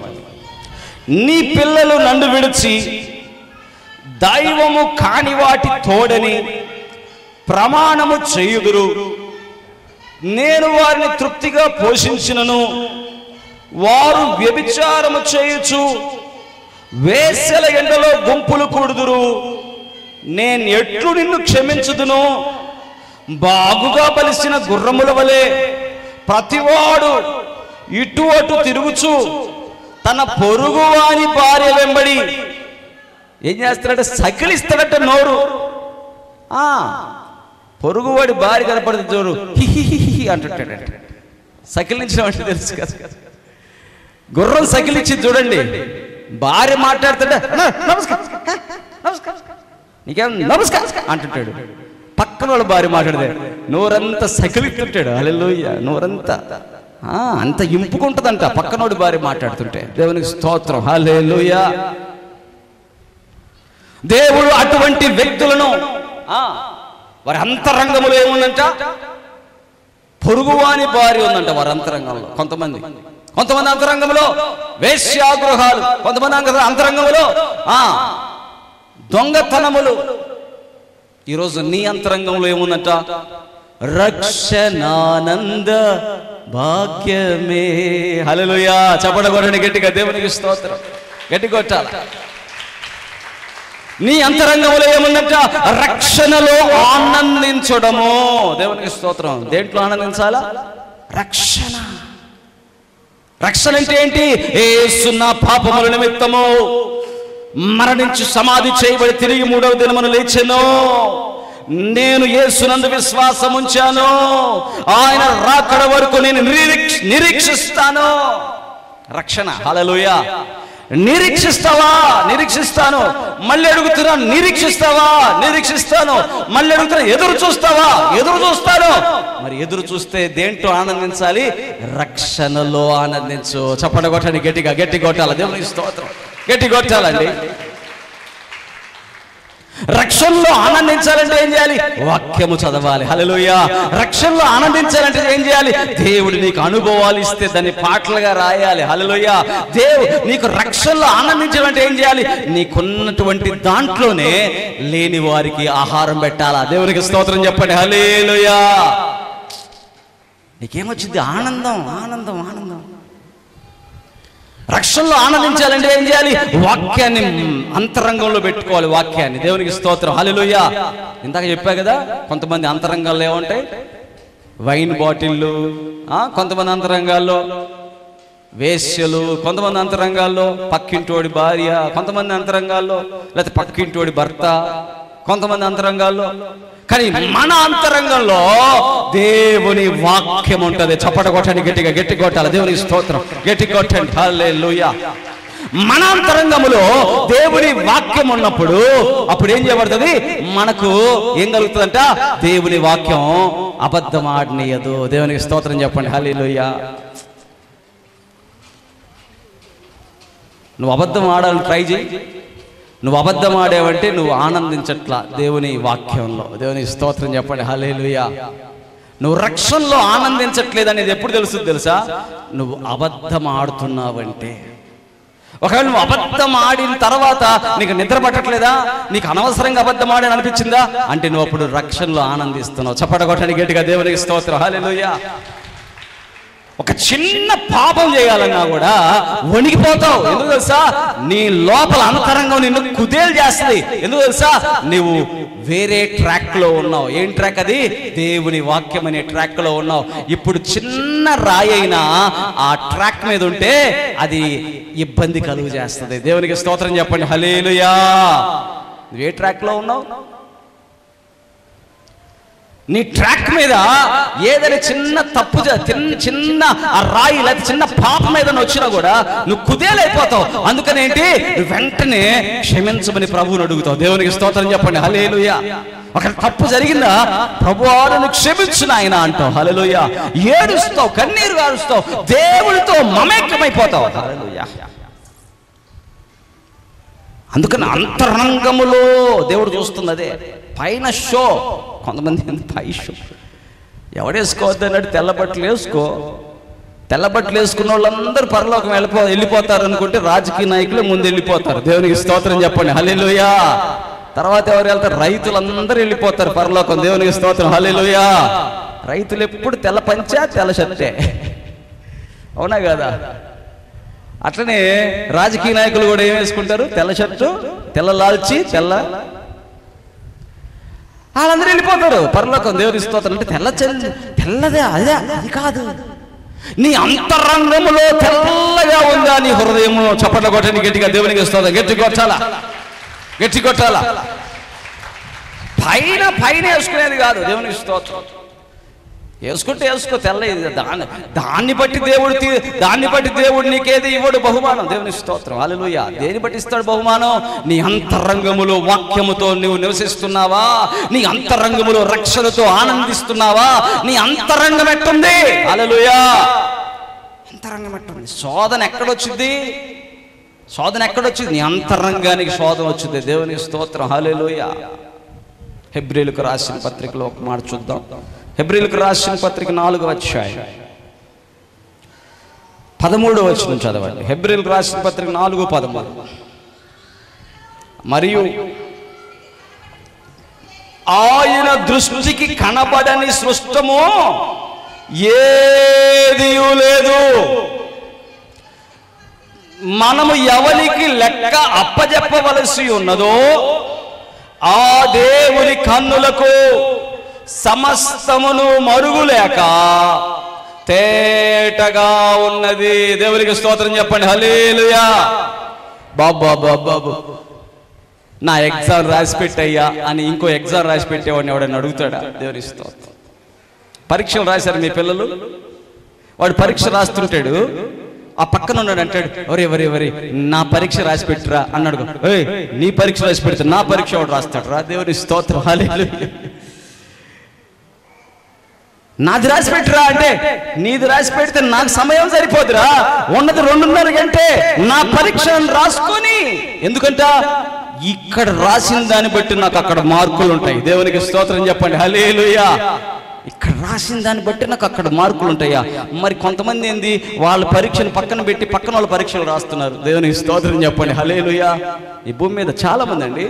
నీ పిల్లలు నన్ను విడిచి దైవము కాని వాటి తోడని ప్రమాణము చేయుదురు. నేను వారిని తృప్తిగా పోషించినను వారు వ్యభిచారము చేయుచు వేశ్యల ఎండలో గుంపులు కూడుదురు. నేను ఎట్లు నిన్ను క్షమించుదును? బాగుగా బలిసిన గుర్రముల వలె ప్రతివాడు ఇటు అటు తిరుగుచు తన పొరుగువాని భార్య వెంబడి ఏం చేస్తాడంటే సకిలిస్తాడట నోరు. పొరుగువాడి భార్య కనపడితే జోరు హిహిహి అంటుంటాడంట. సకిలించడం అంటే తెలుసు కదా. గుర్రం సకిలిచ్చి చూడండి, భార్య మాట్లాడుతుంటే నమస్కారం నీకేం నమస్కారం అంటుంటాడు. పక్కన వాళ్ళ భార్య మాట్లాడితే నోరంతా సకిలిస్తుంటాడు. హల్లెలూయా. నోరంతా అంత ఇంపుకుంటుందంట పక్కనోడి భార్య మాట్లాడుతుంటే. దేవునికి స్తోత్రం. హల్లెలూయా. దేవుడు అటువంటి వ్యక్తులను వారి అంతరంగంలో ఏముందంట? పొరుగువాని భార్య ఉందంట వారి అంతరంగంలో. కొంతమంది అంతరంగంలో వేశ్యాగృహాలు, కొంతమంది అంతరంగంలో దొంగతనములు. ఈరోజు నీ అంతరంగంలో ఏముందంట? రక్షణానంద భాగ్యమే. హల్లెలూయా. చప్పట్లు కొట్టండి గట్టిగా, దేవునికి స్తోత్రం. గట్టి కొట్టాలి. నీ అంతరంగంలో ఏముందంట? రక్షణలో ఆనందించడము. దేవునికి స్తోత్రం. దేంట్లో ఆనందించాలా? రక్షణ. రక్షణ అంటే ఏంటి? యేసు నా పాపముల నిమిత్తము మరణించి సమాధి చేయబడి తిరిగి 3వ దినమున లేచెను. నేను యేసునందు విశ్వాసం ఉంచాను. ఆయన రాకడ వరకు నేను నిరీక్షిస్తాను. రక్షణ. హల్లెలూయా. నిరీక్షిస్తావా? నిరీక్షిస్తాను. మళ్ళీ అడుగుతున్నాను, నిరీక్షిస్తావా? నిరీక్షిస్తాను. మళ్ళీ అడుగుతున్నా, ఎదురు చూస్తావా? ఎదురు చూస్తాను. మరి ఎదురు చూస్తే దేంట్లో ఆనందించాలి? రక్షణలో ఆనందించు. చప్పట కొట్టండి గట్టిగా, గట్టి కొట్టాలి. దేవునికి స్తోత్రం, గట్టి కొట్టాలండి. రక్షణలో ఆనందించాలంటే ఏం చేయాలి? వాక్యము చదవాలి. హల్లెలూయా. రక్షణలో ఆనందించాలంటే ఏం చేయాలి? దేవుడు నీకు అనుభవాలు ఇస్తే దాన్ని పాటలుగా రాయాలి. హల్లెలూయా. దేవుడు నీకు రక్షణలో ఆనందించాలంటే ఏం చేయాలి? నీకున్నటువంటి దాంట్లోనే లేని వారికి ఆహారం పెట్టాలా? దేవునికి స్తోత్రం చెప్పండి. హల్లెలూయా. నీకేమొచ్చింది? ఆనందం, ఆనందం, ఆనందం. రక్షణలో ఆనందించాలంటే ఏం చేయాలి? వాక్యాన్ని అంతరంగంలో పెట్టుకోవాలి. వాక్యాన్ని. దేవునికి స్తోత్రం. హల్లెలూయా. ఇందాక చెప్పా కదా, కొంతమంది అంతరంగాల్లో ఏముంటాయి? వైన్ బాటిళ్ళు, కొంతమంది అంతరంగాల్లో వేశ్యలు, కొంతమంది అంతరంగాల్లో పక్కింటోడి భార్య, కొంతమంది అంతరంగాల్లో లేకపోతే పక్కింటోడి భర్త, కొంతమంది అంతరంగాల్లో. కానీ మన అంతరంగంలో దేవుని వాక్యం ఉంటుంది. చప్పట కొట్టండి గట్టిగా, గట్టి కొట్టాలి. దేవునికి స్తోత్రం, గట్టి కొట్టండి. హల్లెలూయా. మన అంతరంగములో దేవుని వాక్యం ఉన్నప్పుడు అప్పుడు ఏం చేయబడుతుంది? మనకు ఏం కలుగుతుందంట? దేవుని వాక్యం అబద్ధం ఆడనీయదు. దేవునికి స్తోత్రం చెప్పండి. హల్లెలూయా. నువ్వు అబద్ధం ఆడాలని ట్రై చేయి. నువ్వు అబద్ధం ఆడేవంటే నువ్వు ఆనందించట్లా దేవుని వాక్యంలో. దేవునికి స్తోత్రం చెప్పండి. హల్లెలూయా. నువ్వు రక్షణలో ఆనందించట్లేదు అనేది ఎప్పుడు తెలుస్తుంది తెలుసా? నువ్వు అబద్ధం ఆడుతున్నావంటే. ఒకవేళ నువ్వు అబద్ధం ఆడిన తర్వాత నీకు నిద్ర పట్టట్లేదా? నీకు అనవసరంగా అబద్ధం ఆడని అనిపించిందా? అంటే నువ్వు అప్పుడు రక్షణలో ఆనందిస్తున్నావు. చప్పట కొట్టండి గట్టిగా. దేవునికి స్తోత్రం. హల్లెలూయా. ఒక చిన్న పాపం చేయాలన్నా కూడా వణికిపోతావు. ఎందుకు తెలుసా? నీ లోపల అంతరంగం నిన్ను కుదేలు చేస్తుంది. ఎందుకు తెలుసా? నువ్వు వేరే ట్రాక్ లో ఉన్నావు. ఏం ట్రాక్ అది? దేవుని వాక్యం అనే ట్రాక్ లో ఉన్నావు. ఇప్పుడు చిన్న రాయి అయినా ఆ ట్రాక్ మీద ఉంటే అది ఇబ్బంది కలుగు చేస్తుంది. దేవునికి స్తోత్రం చెప్పండి. హల్లెలూయా. నువ్వు ఏ ట్రాక్ లో ఉన్నావు? నీ ట్రాక్ మీద ఏదైనా చిన్న తప్పు, చిన్న ఆ రాయి లేదా చిన్న పాపం ఏదైనా వచ్చినా కూడా నువ్వు కుదేలైపోతావు. అందుకని ఏంటి? వెంటనే క్షమించమని ప్రభువుని అడుగుతావు. దేవునికి స్తోత్రం చెప్పండి. హల్లెలూయా. ఒక తప్పు జరిగిందా? ప్రభువా నన్ను క్షమించు నాయనా అంటావు. హల్లెలూయా. ఏడుస్తావు, కన్నీరు గారుస్తావు, దేవుడితో మమేకమైపోతావు. హల్లెలూయా. అందుకని అంతరంగములో దేవుడు చూస్తున్నదే. పైన షో, కొంతమంది పై షో. ఎవడేసుకోవద్దు అన్నట్టు తెల్ల బట్టలు వేసుకో. తెల్ల బట్టలు వేసుకున్న వాళ్ళందరూ పరలోకం వెళ్ళిపోతారు అనుకుంటే రాజకీయ నాయకులు ముందు వెళ్ళిపోతారు. దేవునికి స్తోత్రం చెప్పండి. హల్లెలూయా. తర్వాత ఎవరు వెళ్తారు? రైతులందరూ వెళ్ళిపోతారు పరలోకం. దేవునికి స్తోత్రం. హల్లెలూయా. రైతులు ఎప్పుడు తెల్ల పంచా, తెల్ల షర్టే. అవునా కదా? అట్లనే రాజకీయ నాయకులు కూడా ఏం వేసుకుంటారు? తెల్ల షర్టు, తెల్ల లాల్చి, వాళ్ళందరూ వెళ్ళిపోతారు పరలోకం. దేవుని స్తోత్రం. అంటే తెల్లదే అదే, అది కాదు. నీ అంతరంగములో తెల్లగా ఉందా నీ హృదయము? చప్పట్ల కొట్టని గట్టిగా. దేవునికి స్తోత్రం. గట్టి కొట్టాలా, గట్టి కొట్టాలా. పైన వేసుకునేది కాదు. దేవునికి స్తోత్రం. వేసుకుంటే వేసుకో, తెల్ల. దాన్ని బట్టి దేవుడు నీకేది ఇవ్వడు బహుమానం. దేవుని స్తోత్రం. హల్లెలూయా. దేని బట్టి ఇస్తాడు బహుమానం? నీ అంతరంగములో వాక్యముతో నువ్వు నివసిస్తున్నావా? నీ అంతరంగములో రక్షణతో ఆనందిస్తున్నావా? నీ అంతరంగం ఎట్టుంది? హల్లెలూయా. అంతరంగం ఎట్టుంది? శోధన ఎక్కడొచ్చింది? నీ అంతరంగానికి శోధన వచ్చింది. దేవునికి స్తోత్రం. హల్లెలూయా. హెబ్రీయులకు రాసిన పత్రికలో ఒక మాట చూద్దాం. హెబ్రీయులకు రాసిన పత్రిక 4వ అధ్యాయం 13వ వచనం చదవండి. హెబ్రీయులకు రాసిన పత్రిక 4:13. మరియు ఆయన దృష్టికి కనబడని సృష్టము ఏదియూ లేదు. మనము ఎవరికి లెక్క అప్పజెప్పవలసి ఉన్నదో ఆ దేవుని కన్నులకు సమస్తమును మరుగులేక తేటగా ఉన్నది. దేవునికి స్తోత్రం చెప్పండి. హల్లెలూయా. బాబు నా ఎగ్జామ్ రాసి పెట్టయ్యా అని ఇంకో ఎగ్జామ్ రాసి పెట్టేవాడిని ఎవడని అడుగుతాడా? దేవునికి స్తోత్రం. పరీక్షలు రాశారు మీ పిల్లలు, వాడు పరీక్ష రాస్తుంటాడు, ఆ పక్కన ఉన్నాడు అంటాడు, ఎవరి నా పరీక్ష రాసి పెట్టిరా అన్నాడు. నీ పరీక్ష రాసి పెడితే నా పరీక్ష వాడు రాస్తాడు రా. దేవుని స్తోత్రం. హల్లెలూయా. నాది రాసి పెట్టిరా అంటే, నీది రాసి పెడితే నాకు సమయం సరిపోదురా, ఉన్నది 2.5 గంటే నా పరీక్షను రాసుకొని. ఎందుకంట ఇక్కడ రాసిన దాన్ని బట్టి నాకు అక్కడ మార్కులు ఉంటాయి. దేవునికి స్తోత్రం చెప్పండి. హల్లెలూయా. ఇక్కడ రాసిన దాన్ని బట్టి నాకు అక్కడ మార్కులు ఉంటాయా? మరి కొంతమంది ఏంది, వాళ్ళ పరీక్షను పక్కన పెట్టి పక్కన వాళ్ళ పరీక్షలు రాస్తున్నారు. దేవునికి స్తోత్రం చెప్పండి. హల్లెలూయా. ఈ భూమి మీద చాలా మంది అండి,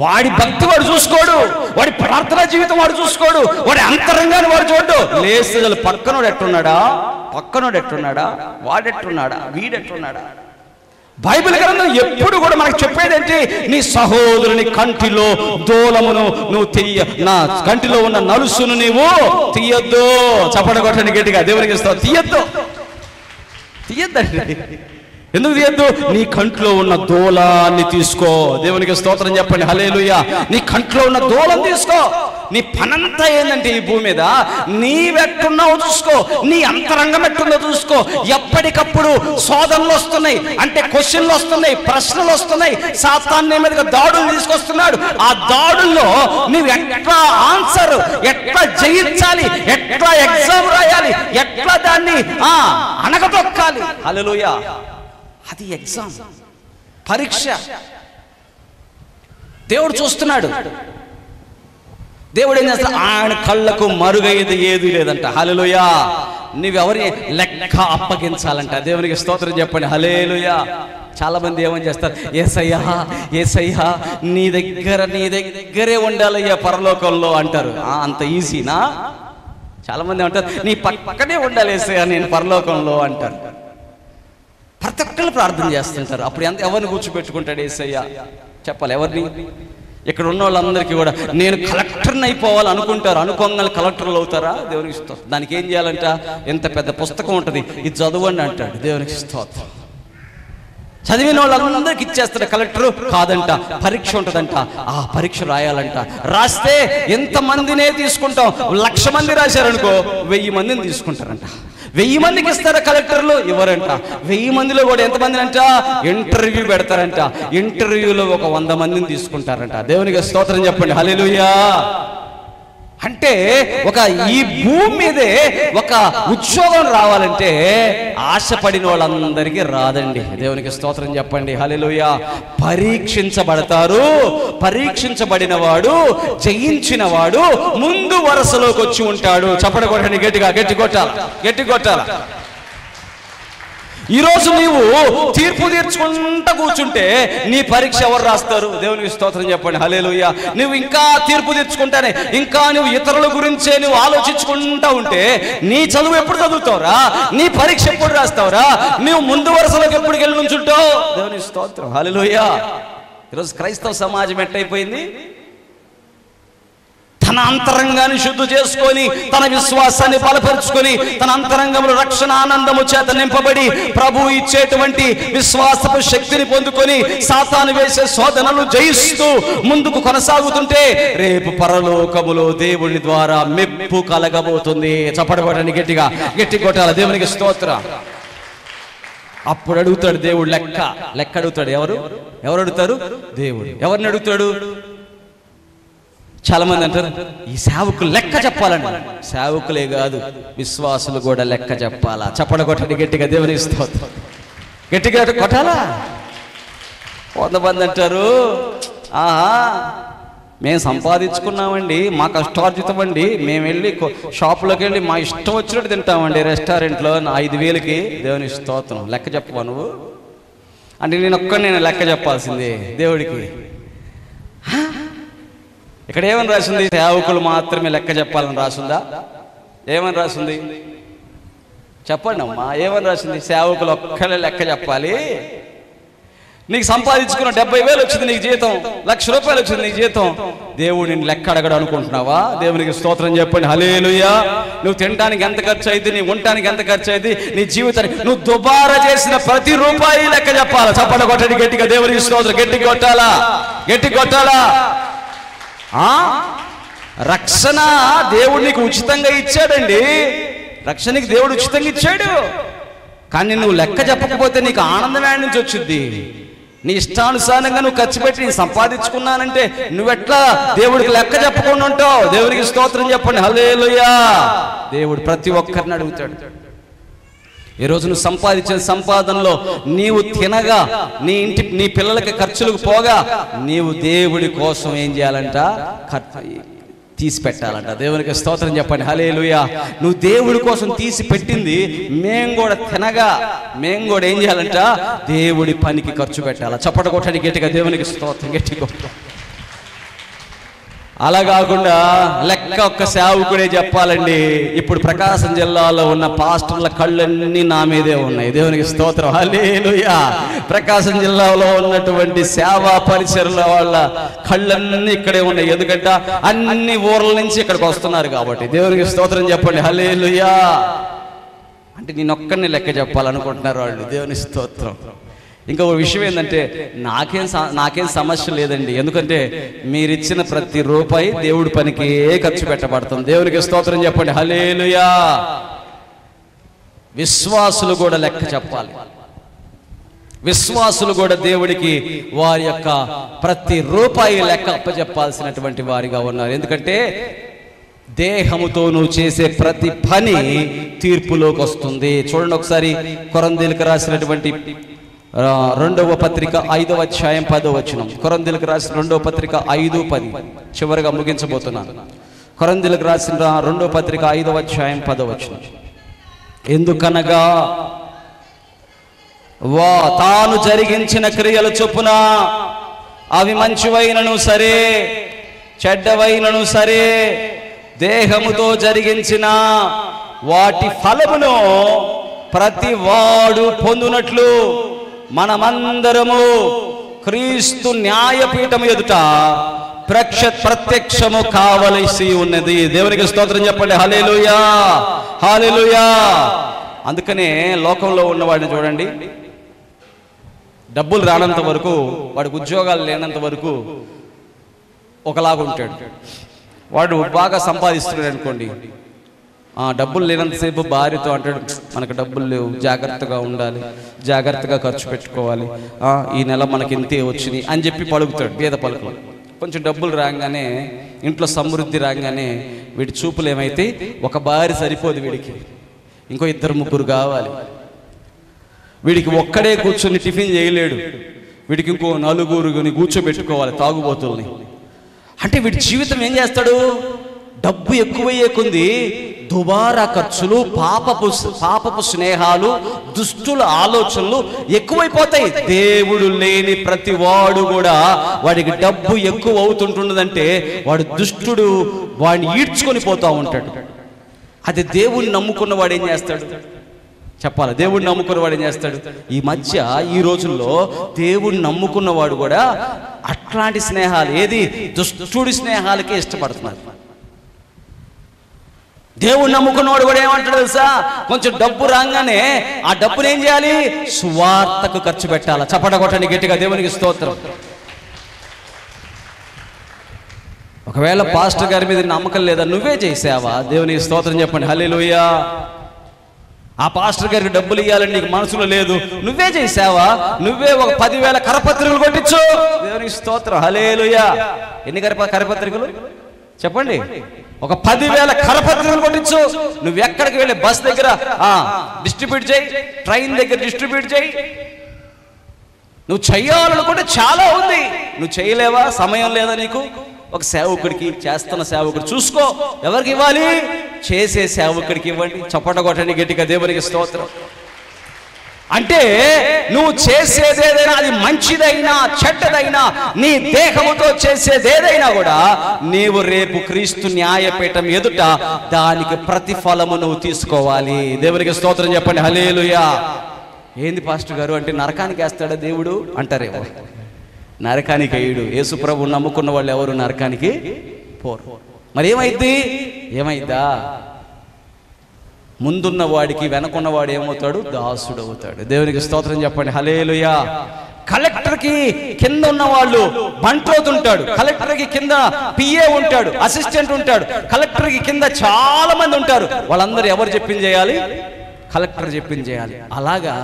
వాడి భక్తి వాడు చూసుకోడు, వాడి ప్రార్థనా జీవితం వాడు చూసుకోడు, వాడి అంతరంగాన్ని వాడు చూడు. లేస్తే పక్కనోడు ఎట్టున్నాడా, వాడెట్టున్నాడా, వీడెట్టున్నాడా? బైబిల్ గ్రంథం ఎప్పుడు కూడా మనకు చెప్పేదేంటి? నీ సహోదరుని కంటిలో దూలమును నువ్వు నా కంటిలో ఉన్న నలుసును నీవు తీయొద్దు. చప్పట కొట్టండి గట్టిగా. దేవునికి ఇస్తావు. తీయద్దండి. ఎందుకు తీయద్దు? నీ కంట్లో ఉన్న దూలాన్ని తీసుకో. దేవునికి స్తోత్రం చెప్పండి. హల్లెలూయా. నీ కంట్లో ఉన్న దూలం తీసుకో. నీ పనంతా ఏంటంటే ఈ భూమి మీద నీవెట్టున్నావు చూసుకో, నీ అంతరంగం ఎట్టుందో చూసుకో. ఎప్పటికప్పుడు శోధనలు వస్తున్నాయి, అంటే క్వశ్చన్లు వస్తున్నాయి, ప్రశ్నలు వస్తున్నాయి. సాతాను నీ మీదగా దాడులు తీసుకొస్తున్నాడు. ఆ దాడుల్లో నువ్వు ఎట్లా ఆన్సర్, ఎట్లా జయించాలి, ఎట్లా ఎగ్జామ్ రాయాలి, ఎట్లా దాన్ని అనగదొక్కాలి. హల్లెలూయా. అది ఎగ్జామ్, పరీక్ష. దేవుడు చూస్తున్నాడు. దేవుడు ఏం చేస్తాడు? ఆయన కళ్ళకు మరుగైదు ఏది లేదంట. హల్లెలూయా. నువ్వెవరి లెక్క అప్పగించాలంట. దేవునికి స్తోత్రం చెప్పండి. హల్లెలూయా. చాలా మంది ఏమని చేస్తారు? యేసయ్యా నీ దగ్గరే ఉండాలయ్యా పరలోకంలో అంటారు. అంత ఈజీనా? చాలా మంది అంటారు నీ పక్కనే ఉండాలి యేసయ్యా నేను పరలోకంలో అంటారు. ప్రతి ఒక్కళ్ళు ప్రార్థన చేస్తుంటారు. అప్పుడు ఎవరిని కూర్చోబెట్టుకుంటాడు యేసయ్య? చెప్పాలి ఎవరిని? ఇక్కడ ఉన్న వాళ్ళందరికీ కూడా నేను కలెక్టర్ని అయిపోవాలి అనుకుంటారు. అనుకోగానే కలెక్టర్లు అవుతారా? దేవునికి స్తోత్రం. దానికి ఏం చేయాలంట? ఎంత పెద్ద పుస్తకం ఉంటుంది, ఇది చదవండి అంటాడు. దేవునికి స్తోత్రం. చదివిన వాళ్ళందరికి ఇచ్చేస్తాడు. కలెక్టర్ కాదంట, పరీక్ష ఉంటుందంట. ఆ పరీక్ష రాయాలంట. రాస్తే ఎంతమందినే తీసుకుంటాం? 1,00,000 మంది రాశారనుకో 1000 మందిని తీసుకుంటారంట. 1000 మందికి ఇస్తారా కలెక్టర్లు? ఇవ్వరంట. 1000 మందిలో కూడా ఎంతమందిని అంట ఇంటర్వ్యూ పెడతారంట. ఇంటర్వ్యూలో ఒక 100 మందిని తీసుకుంటారంట. దేవునికి స్తోత్రం చెప్పండి. హల్లెలూయా. అంటే ఈ భూమి మీదే ఒక ఉద్యోగం రావాలంటే ఆశపడిన వాళ్ళందరికీ రాదండి. దేవునికి స్తోత్రం చెప్పండి. హల్లెలూయా. పరీక్షించబడతారు. పరీక్షించబడిన వాడు, జయించిన వాడు ముందు వరుసలోకి వచ్చి ఉంటాడు. చప్పట కొట్టండి గట్టిగా. గట్టి కొట్టాల. ఈరోజు నీవు తీర్పు తీర్చుకుంటా కూర్చుంటే నీ పరీక్ష ఎవరు రాస్తారు? దేవునికి స్తోత్రం చెప్పండి. హల్లెలూయా. నువ్వు ఇంకా తీర్పు తీర్చుకుంటానే, ఇంకా నువ్వు ఇతరుల గురించే నువ్వు ఆలోచించుకుంటా ఉంటే నీ చదువు ఎప్పుడు చదువుతావురా? నీ పరీక్ష ఎప్పుడు రాస్తావురా? నువ్వు ముందు వరుసలోకి ఎప్పుడు వెళ్ళి నుంచుంటావు? దేవునికి స్తోత్రం. హల్లెలూయా. ఈరోజు క్రైస్తవ సమాజం ఎట్టయిపోయింది? తన అంతరంగాన్ని శుద్ధి చేసుకొని, తన విశ్వాసాన్ని బలపరుచుకొని, తన అంతరంగంలో రక్షణ ఆనందము చేత నింపబడి ప్రభు ఇచ్చేటువంటి విశ్వాసపు శక్తిని పొందుకొని సాతాను వేసే శోధనలు జయిస్తూ ముందుకు కొనసాగుతుంటే రేపు పరలోకములో దేవుని ద్వారా మెప్పు కలగబోతుంది. చప్పటి కొట్టండి గట్టి కొట్టాలి. దేవునికి స్తోత్రం. అప్పుడు అడుగుతాడు దేవుడు లెక్క అడుగుతాడు. ఎవరు అడుగుతారు? దేవుడు. ఎవరిని అడుగుతాడు? చాలా మంది అంటారు ఈ సేవకులు లెక్క చెప్పాలండి. సేవకులే కాదు, విశ్వాసులు కూడా లెక్క చెప్పాలా. చప్పడ కొట్టండి గట్టిగా. దేవునికి స్తోత్రం. గట్టిగా కొట్టాలా. కొంతమంది అంటారు మేము సంపాదించుకున్నామండి, మా కష్టార్జితం అండి, మేము వెళ్ళి షాపులోకి వెళ్ళి మా ఇష్టం వచ్చినట్టు తింటామండి రెస్టారెంట్లో 5,000కి. దేవునికి స్తోత్రం. లెక్క చెప్పవా నువ్వు అంటే? నేను లెక్క చెప్పాల్సిందే దేవుడికి. ఇక్కడ ఏమని రాసింది? సేవకులు మాత్రమే లెక్క చెప్పాలని రాసిందా? ఏమని రాసింది చెప్పండి అమ్మా. ఏమని రాసింది? సేవకులు ఒక్కరే లెక్క చెప్పాలి. నీకు సంపాదించుకున్న 70,000 వచ్చింది నీకు జీతం, 1,00,000 రూపాయలు వచ్చింది నీకు జీతం, దేవుడు నిన్ను లెక్క అడగడు అనుకుంటున్నావా? దేవునికి స్తోత్రం చెప్పండి, హల్లెలూయా. నువ్వు తినడానికి ఎంత ఖర్చు అయింది, నీ ఉండటానికి ఎంత ఖర్చు అయింది, నీ జీవితానికి నువ్వు దుబారా చేసిన ప్రతి రూపాయి లెక్క చెప్పాలా? చప్పట కొట్టండి గట్టిగా, దేవునికి స్తోత్రం. గట్టిగా కొట్టాలా, గట్టిగా కొట్టాలా. రక్షణ దేవుడు నీకు ఉచితంగా ఇచ్చాడండి. రక్షణకి దేవుడు ఉచితంగా ఇచ్చాడు. కానీ నువ్వు లెక్క చెప్పకపోతే నీకు ఆనందం ఏడి నుంచి వచ్చింది? నీ ఇష్టానుసారంగా నువ్వు ఖర్చు పెట్టి నేను సంపాదించుకున్నానంటే నువ్వెట్లా దేవుడికి లెక్క చెప్పకుండా ఉంటావు? దేవునికి స్తోత్రం చెప్పండి, హల్లెలూయా. దేవుడు ప్రతి ఒక్కరిని అడుగుతాడు. ఈరోజు నువ్వు సంపాదించిన సంపాదనలో నీవు తినగా, నీ పిల్లలకి ఖర్చులకు పోగా, నీవు దేవుడి కోసం ఏం చేయాలంట? తీసి పెట్టాలంట. దేవునికి స్తోత్రం చెప్పండి, హల్లెలూయా. నువ్వు దేవుడి కోసం తీసి పెట్టింది మేము కూడా తినగా, మేము కూడా ఏం చేయాలంట? దేవుడి పనికి ఖర్చు పెట్టాలా? చప్పట కొట్టండి గట్టిగా, దేవునికి స్తోత్రం. గట్టిగా. అలా కాకుండా లెక్క ఒక్క సేవకుడే చెప్పాలండి. ఇప్పుడు ప్రకాశం జిల్లాలో ఉన్న పాస్టర్ల కళ్ళన్నీ నా మీదే ఉన్నాయి. దేవునికి స్తోత్రం, హల్లెలూయా. ప్రకాశం జిల్లాలో ఉన్నటువంటి సేవా పరిసరాల వాళ్ళ కళ్ళన్నీ ఇక్కడే ఉన్నాయి. ఎందుకంటే అన్ని ఊర్ల నుంచి ఇక్కడికి వస్తున్నారు కాబట్టి. దేవునికి స్తోత్రం చెప్పండి, హల్లెలూయా. అంటే నేనొక్కడిని లెక్క చెప్పాలనుకుంటున్నారు వాళ్ళు. దేవునికి స్తోత్రం. ఇంకో విషయం ఏంటంటే నాకేం సమస్య లేదండి. ఎందుకంటే మీరిచ్చిన ప్రతి రూపాయి దేవుడి పనికి ఖర్చు పెట్టబడుతుంది. దేవునికి స్తోత్రం చెప్పండి, హల్లెలూయా. విశ్వాసులు కూడా లెక్క చెప్పాలి. విశ్వాసులు కూడా దేవుడికి వారి యొక్క ప్రతి రూపాయి లెక్క అప్పచెప్పాల్సినటువంటి వారిగా ఉన్నారు. ఎందుకంటే దేహముతో నువ్వు చేసే ప్రతి పని తీర్పులోకి వస్తుంది. చూడండి ఒకసారి కొరింథీయులకు రాసినటువంటి 2వ పత్రిక 5వ అధ్యాయం 10వ వచనం. కొరింథీయులకు రాసిన 2వ పత్రిక 5:10. చివరిగా ముగించబోతున్నాను. కొరింథీయులకు రాసిన 2వ పత్రిక 5వ అధ్యాయం 10వ వచనం. ఎందుకనగా తాను జరిగించిన క్రియల చొప్పున అవి మంచివైనను సరే, చెడ్డవైనను సరే, దేహముతో జరిగించిన వాటి ఫలమును ప్రతి వాడు పొందునట్లు మనమందరము క్రీస్తు న్యాయపీఠం ఎదుట ప్రత్యక్షము కావలసి ఉన్నది. దేవునికి స్తోత్రం చెప్పండి, హల్లెలూయా, హల్లెలూయా. అందుకనే లోకంలో ఉన్నవాడిని చూడండి, డబ్బులు రానంత వరకు, వాడికి ఉద్యోగాలు లేనంత వరకు ఒకలాగా ఉంటాడు. వాడు బాగా సంపాదిస్తున్నాడు అనుకోండి, డబ్బులు లేనంతసేపు భార్యతో అంటాడు, మనకు డబ్బులు లేవు, జాగ్రత్తగా ఉండాలి, జాగ్రత్తగా ఖర్చు పెట్టుకోవాలి, ఈ నెల మనకి ఇంతే వచ్చినాయి అని చెప్పి పలుకుతాడు పేద పలుకులు. కొంచెం డబ్బులు రాగానే, ఇంట్లో సమృద్ధి రాగానే వీడి చూపులు ఏమైతే, ఒక భార్య సరిపోదు వీడికి, ఇంకో 2-3 కావాలి. వీడికి ఒక్కడే కూర్చొని టిఫిన్ చేయలేడు, వీడికి ఇంకో 4 కూర్చోబెట్టుకోవాలి తాగుబోతుల్ని. అంటే వీడి జీవితం ఏం చేస్తాడు? డబ్బు ఎక్కువయ్యే కొంది దుబారా ఖర్చులు, పాపపు స్నేహాలు, దుష్టుల ఆలోచనలు ఎక్కువైపోతాయి. దేవుడు లేని ప్రతి వాడు కూడా వాడికి డబ్బు ఎక్కువ అవుతుంటున్నదంటే వాడు దుష్టుడు, వాడిని ఈడ్చుకొని పోతూ ఉంటాడు. అది దేవుడిని నమ్ముకున్న వాడు ఏం చేస్తాడు చెప్పాలి? దేవుడిని నమ్ముకున్న వాడు ఏం చేస్తాడు? ఈ రోజుల్లో దేవుడిని నమ్ముకున్నవాడు కూడా అట్లాంటి స్నేహాలు, ఏది దుష్టుడి స్నేహాలకే ఇష్టపడుతున్నారు. దేవుడిని నమ్ముకున్నవాడు కూడా ఏమంటాడు తెలుసా? కొంచెం డబ్బు రాగానే ఆ డబ్బుని ఏం చేయాలి? సువార్తకు ఖర్చు పెట్టాలి. చప్పట కొట్టండి గట్టిగా, దేవునికి స్తోత్రం. ఒకవేళ పాస్టర్ గారి మీద నమ్మకం లేదా, నువ్వే చేసావా? దేవునికి స్తోత్రం చెప్పండి, హల్లెలూయా. ఆ పాస్టర్ గారికి డబ్బులు ఇవ్వాలని నీకు మనసులో లేదు, నువ్వే చేసావా? నువ్వే ఒక 10,000 కరపత్రికలు కొట్టించు. దేవునికి స్తోత్రం, హల్లెలూయా. ఎన్ని కరపత్రికలు చెప్పండి? ఒక 10,000 కరపత్రికలు కొట్టించు. నువ్వు ఎక్కడికి వెళ్ళి బస్ దగ్గర డిస్ట్రిబ్యూట్ చేయి, ట్రైన్ దగ్గర డిస్ట్రిబ్యూట్ చేయి. నువ్వు చెయ్యాలనుకుంటే చాలా ఉంది, నువ్వు చేయలేవా? సమయం లేదా నీకు? ఒక సేవకుడికి, చేస్తున్న సేవకుడు చూసుకో, ఎవరికి ఇవ్వాలి? చేసే సేవకుడికి ఇవ్వండి. చప్పట కొట్టండి గట్టిగా, దేవునికి స్తోత్రం. అంటే నువ్వు చేసేదేదైనా, అది మంచిదైనా చెడ్డదైనా, నీ దేహముతో చేసేదేదైనా కూడా నీవు రేపు క్రీస్తు న్యాయపీఠం ఎదుట దానికి ప్రతిఫలము నువ్వు తీసుకోవాలి. దేవునికి స్తోత్రం చెప్పండి, హల్లెలూయా. ఏంది పాస్టర్ గారు అంటే నరకానికి వేస్తాడా దేవుడు అంటారేమో. నరకానికి వేయడు. యేసుప్రభు నమ్ముకున్న వాళ్ళు ఎవరు నరకానికి పోరు. మరి ఏమైద్దా? ముందున్న వాడికి వెనకున్నవాడు ఏమవుతాడు? దాసుడు అవుతాడు. దేవునికి స్తోత్రం చెప్పండి. హల్లెలూయా. కలెక్టర్కి కింద ఉన్న వాళ్ళు బంట్రోతుంటాడు, కలెక్టర్కి కింద పిఏ ఉంటాడు, అసిస్టెంట్ ఉంటాడు, కలెక్టర్కి కింద చాలా మంది ఉంటారు. వాళ్ళందరూ ఎవరు చెప్పింది చేయాలి? కలెక్టర్ చెప్పింది చేయాలి. అలాగా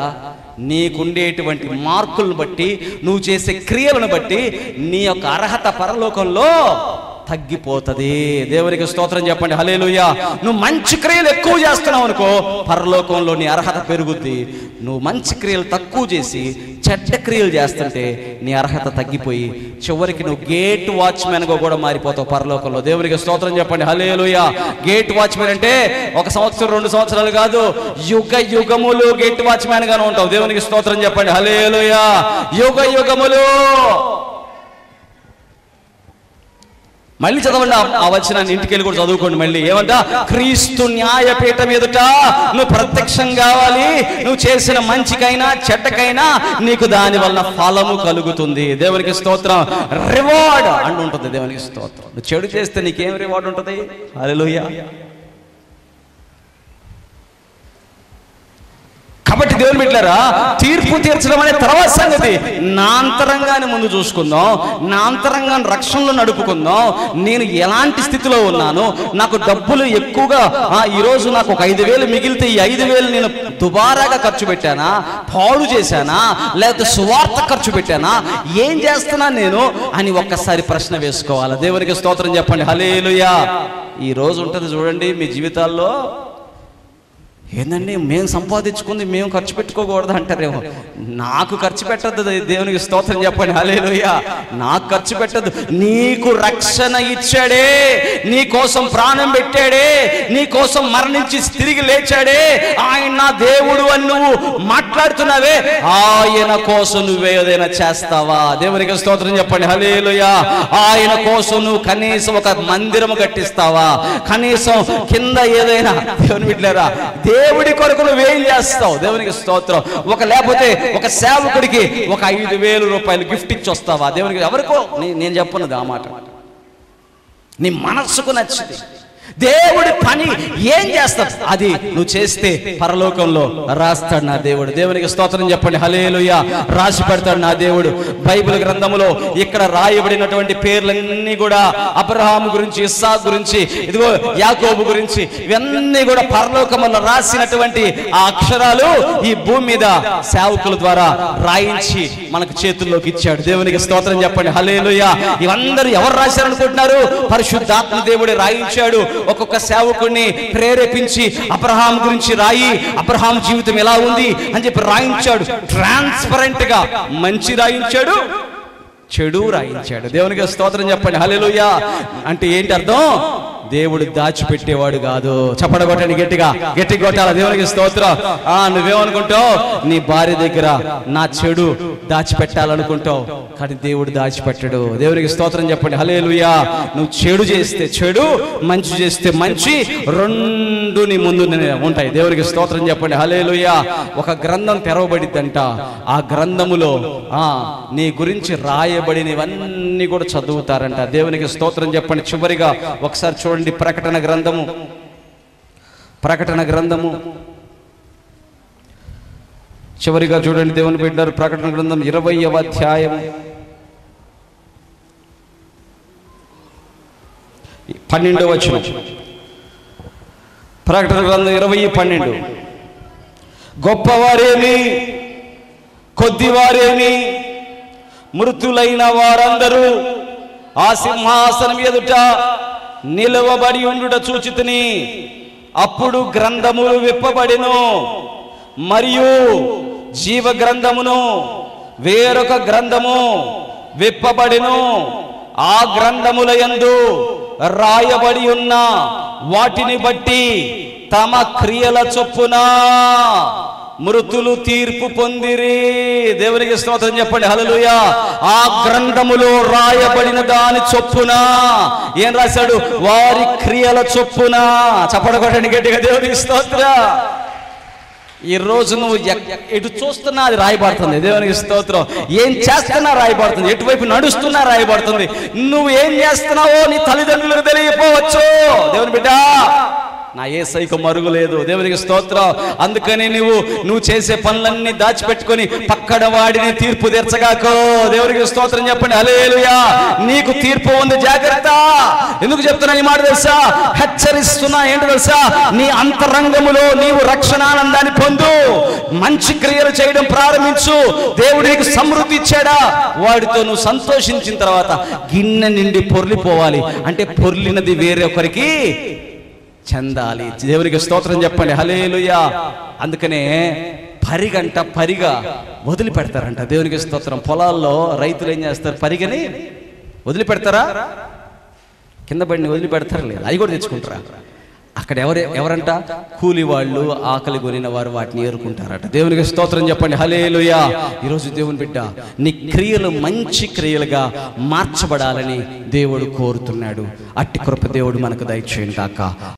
నీకుండేటువంటి మార్కులను బట్టి, నువ్వు చేసే క్రియలను బట్టి నీ యొక్క అర్హత పరలోకంలో తగ్గిపోతుంది. దేవునికి స్తోత్రం చెప్పండి. హల్లెలూయా. నువ్వు మంచి క్రియలు ఎక్కువ చేస్తున్నావు అనుకో, పరలోకంలో నీ అర్హత పెరుగుద్ది. నువ్వు మంచి క్రియలు తక్కువ చేసి చెడ్డ క్రియలు చేస్తుంటే నీ అర్హత తగ్గిపోయి చివరికి నువ్వు గేట్ వాచ్మెన్గా కూడా మారిపోతావు పరలోకంలో. దేవునికి స్తోత్రం చెప్పండి. హల్లెలూయా. గేట్ వాచ్మెన్ అంటే 1 సంవత్సరం 2 సంవత్సరాలు కాదు, యుగ యుగములు గేట్ వాచ్మెన్ గానే ఉంటావు. దేవునికి స్తోత్రం చెప్పండి. హల్లెలూయా. యుగ యుగములు. మళ్ళీ చదవండి ఆ వచనాన్ని, ఇంటికి వెళ్ళి కూడా చదువుకోండి. మళ్ళీ ఏమంట? క్రీస్తు న్యాయపీఠం ఎదుట నువ్వు ప్రత్యక్షం కావాలి. నువ్వు చేసిన మంచికైనా చెడ్డకైనా నీకు దాని వలన ఫలము కలుగుతుంది. దేవునికి స్తోత్రం. రివార్డ్ అంటూ ఉంటుంది. దేవునికి స్తోత్రం. నువ్వు చెడు చేస్తే నీకేం రివార్డ్ ఉంటుంది? హల్లెలూయా. కాబట్టి దేవుని బిడ్డలారా, తీర్పు తీర్చడం అనే తర్వాత సంగతి. నా అంతరంగాన్ని ముందు చూసుకుందాం, నా అంతరంగాన్ని రక్షణలో నడుపుకుందాం. నేను ఎలాంటి స్థితిలో ఉన్నాను? నాకు డబ్బులు ఎక్కువగా, ఈరోజు నాకు ఒక 5,000 మిగిలితే ఈ 5,000 నేను దుబారాగా ఖర్చు పెట్టానా, పాడు చేశానా, లేకపోతే సువార్త ఖర్చు పెట్టానా, ఏం చేస్తున్నా నేను అని ఒక్కసారి ప్రశ్న వేసుకోవాలి. దేవునికి స్తోత్రం చెప్పండి. హల్లెలూయా. ఈ రోజు ఉంటుంది చూడండి మీ జీవితాల్లో, ఏందండి మేము సంపాదించుకుంది మేము ఖర్చు పెట్టుకోకూడదు అంటారేమో. నాకు ఖర్చు పెట్టద్దు. దేవునికి స్తోత్రం చెప్పండి. హల్లెలూయా. నాకు ఖర్చు పెట్టద్దు. నీకు రక్షణ ఇచ్చాడే, నీ కోసం ప్రాణం పెట్టాడే, నీ కోసం మరణించి తిరిగి లేచాడే, ఆయన నా దేవుడు అని నువ్వు మాట్లాడుతున్నావే, ఆయన కోసం నువ్వే ఏదైనా చేస్తావా? దేవునికి స్తోత్రం చెప్పండి. హల్లెలూయా. ఆయన కోసం నువ్వు కనీసం ఒక మందిరం కట్టిస్తావా? కనీసం కింద ఏదైనా, దేవుని బిడ్డలారా, దేవుడి కొరకు నువ్వేం చేస్తావు? దేవునికి స్తోత్రం. లేకపోతే ఒక సేవకుడికి ఒక 5,000 రూపాయలు గిఫ్ట్ ఇచ్చి వస్తావా? దేవునికి ఎవరికో నేను చెప్పనుది ఆ మాట, నీ మనస్సుకు నచ్చింది. దేవుడి పని ఏం చేస్తాడు అది నువ్వు చేస్తే పరలోకంలో రాస్తాడు నా దేవుడు. దేవునికి స్తోత్రం చెప్పండి. హల్లెలూయా. రాసి పెడతాడు నా దేవుడు. బైబిల్ గ్రంథములో ఇక్కడ రాయబడినటువంటి పేర్లన్నీ కూడా అబ్రహాము గురించి, ఇస్సాకు గురించి, ఇదిగో యాకోబు గురించి, ఇవన్నీ కూడా పరలోకములో రాసినటువంటి ఆ అక్షరాలు ఈ భూమి మీద సేవకుల ద్వారా రాయించి మనకు చేతుల్లోకి ఇచ్చాడు. దేవునికి స్తోత్రం చెప్పండి. హల్లెలూయా. ఇవందరూ ఎవరు రాశారనుకుంటున్నారు? పరిశుద్ధాత్మ దేవుడే రాయించాడు. ఒక్కొక్క సేవకుడిని ప్రేరేపించి అబ్రహాం గురించి రాయి, అబ్రహాం జీవితం ఎలా ఉంది అని చెప్పి రాయించాడు. ట్రాన్స్పరెంట్ గా మంచి రాయించాడు, చెడు రాయించాడు. దేవునికి స్తోత్రం చెప్పండి. హల్లెలూయా. అంటే ఏంటి అర్థం? దేవుడు దాచిపెట్టేవాడు కాదు. చప్పడగొట్టండి గట్టిగా, గట్టి కొట్టాల. దేవునికి స్తోత్రం. నువ్వేమనుకుంటావు? నీ భార్య దగ్గర నా చెడు దాచిపెట్టాలనుకుంటావు, కానీ దేవుడు దాచిపెట్టడు. దేవునికి స్తోత్రం చెప్పండి. హల్లెలూయా. నువ్వు చెడు చేస్తే చెడు, మంచి చేస్తే మంచి, రెండు నీ ముందు ఉంటాయి. దేవునికి స్తోత్రం చెప్పండి. హల్లెలూయా. ఒక గ్రంథం తెరవబడిద్దంట. ఆ గ్రంథములో నీ గురించి రాయబడినవన్నీ కూడా చదువుతారంట. దేవునికి స్తోత్రం చెప్పండి. చివరిగా ఒకసారి చూడండి, ప్రకటన గ్రంథము, ప్రకటన గ్రంథము చివరిగా చూడండి. దేవుని బిడ్డలారా, ప్రకటన గ్రంథం 20వ అధ్యాయం 12వ వచనం. ప్రకటన గ్రంథం 20:12. గొప్పవారేమి కొద్దివారేమి మృతులైన వారందరూ ఆ సింహాసనం ఎదుట నిలవబడి ఉండుట చూచితిని. అప్పుడు గ్రంథములు విప్పబడెను, మరియు జీవ గ్రంథమును వేరొక గ్రంథము విప్పబడెను. ఆ గ్రంథముల యందు రాయబడి ఉన్న వాటిని బట్టి తమ క్రియల చొప్పున మృతులు తీర్పు పొందిరి. దేవునికి స్తోత్రం చెప్పండి. హల్లెలూయా. ఆ గ్రంథములో రాయబడిన దాని చొప్పున ఏం రాశాడు? వారి క్రియల చొప్పున. చప్పడగొట్టండి గట్టిగా. దేవునికి స్తోత్రం. ఈరోజు నువ్వు ఎటు చూస్తున్నా అది రాయబడుతుంది. దేవునికి స్తోత్రం. ఏం చేస్తున్నా రాయబడుతుంది, ఎటువైపు నడుస్తున్నా రాయబడుతుంది. నువ్వు ఏం చేస్తున్నావో నీ తల్లిదండ్రులకు తెలియకపోవచ్చు. దేవుని బిడ్డ, నా యేసయ్యకు మరుగు లేదు. దేవునికి స్తోత్రం. అందుకని నువ్వు చేసే పనులన్నీ దాచిపెట్టుకొని పక్కన వాడిని తీర్పు తీర్చగాకో. దేవునికి స్తోత్రం చెప్పండి. హల్లెలూయా. నీకు తీర్పు ఉంది, జాగ్రత్త. ఎందుకు చెప్తున్నా ఈ మాట తెలుసా? హెచ్చరిస్తున్నా. ఏంటి తెలుసా? నీ అంతరంగములో నీవు రక్షణానందాన్ని పొందు, మంచి క్రియలు చేయడం ప్రారంభించు. దేవుడు నీకు సమృద్ధి ఇచ్చాడా, వాడితో నువ్వు సంతోషించిన తర్వాత గిన్నె నిండి పొర్లిపోవాలి. అంటే పొర్లినది వేరొకరికి చెందాలి. దేవునికి స్తోత్రం చెప్పండి. హల్లెలూయా. అందుకనే పరిగా వదిలిపెడతారంట. దేవునికి స్తోత్రం. పొలాల్లో రైతులు ఏం చేస్తారు? పరిగని వదిలిపెడతారా? కింద పడిని వదిలిపెడతారా? లేదు, అవి కూడా తెచ్చుకుంటారా? అక్కడ ఎవరంట? కూలి వాళ్ళు, ఆకలి కొనిన వారు వాటిని ఏరుకుంటారట. దేవునికి స్తోత్రం చెప్పండి. హల్లెలూయా. ఈరోజు దేవుని బిడ్డ, నీ క్రియలు మంచి క్రియలుగా మార్చబడాలని దేవుడు కోరుతున్నాడు. అట్టి కృప దేవుడు మనకు దయచేయును గాక.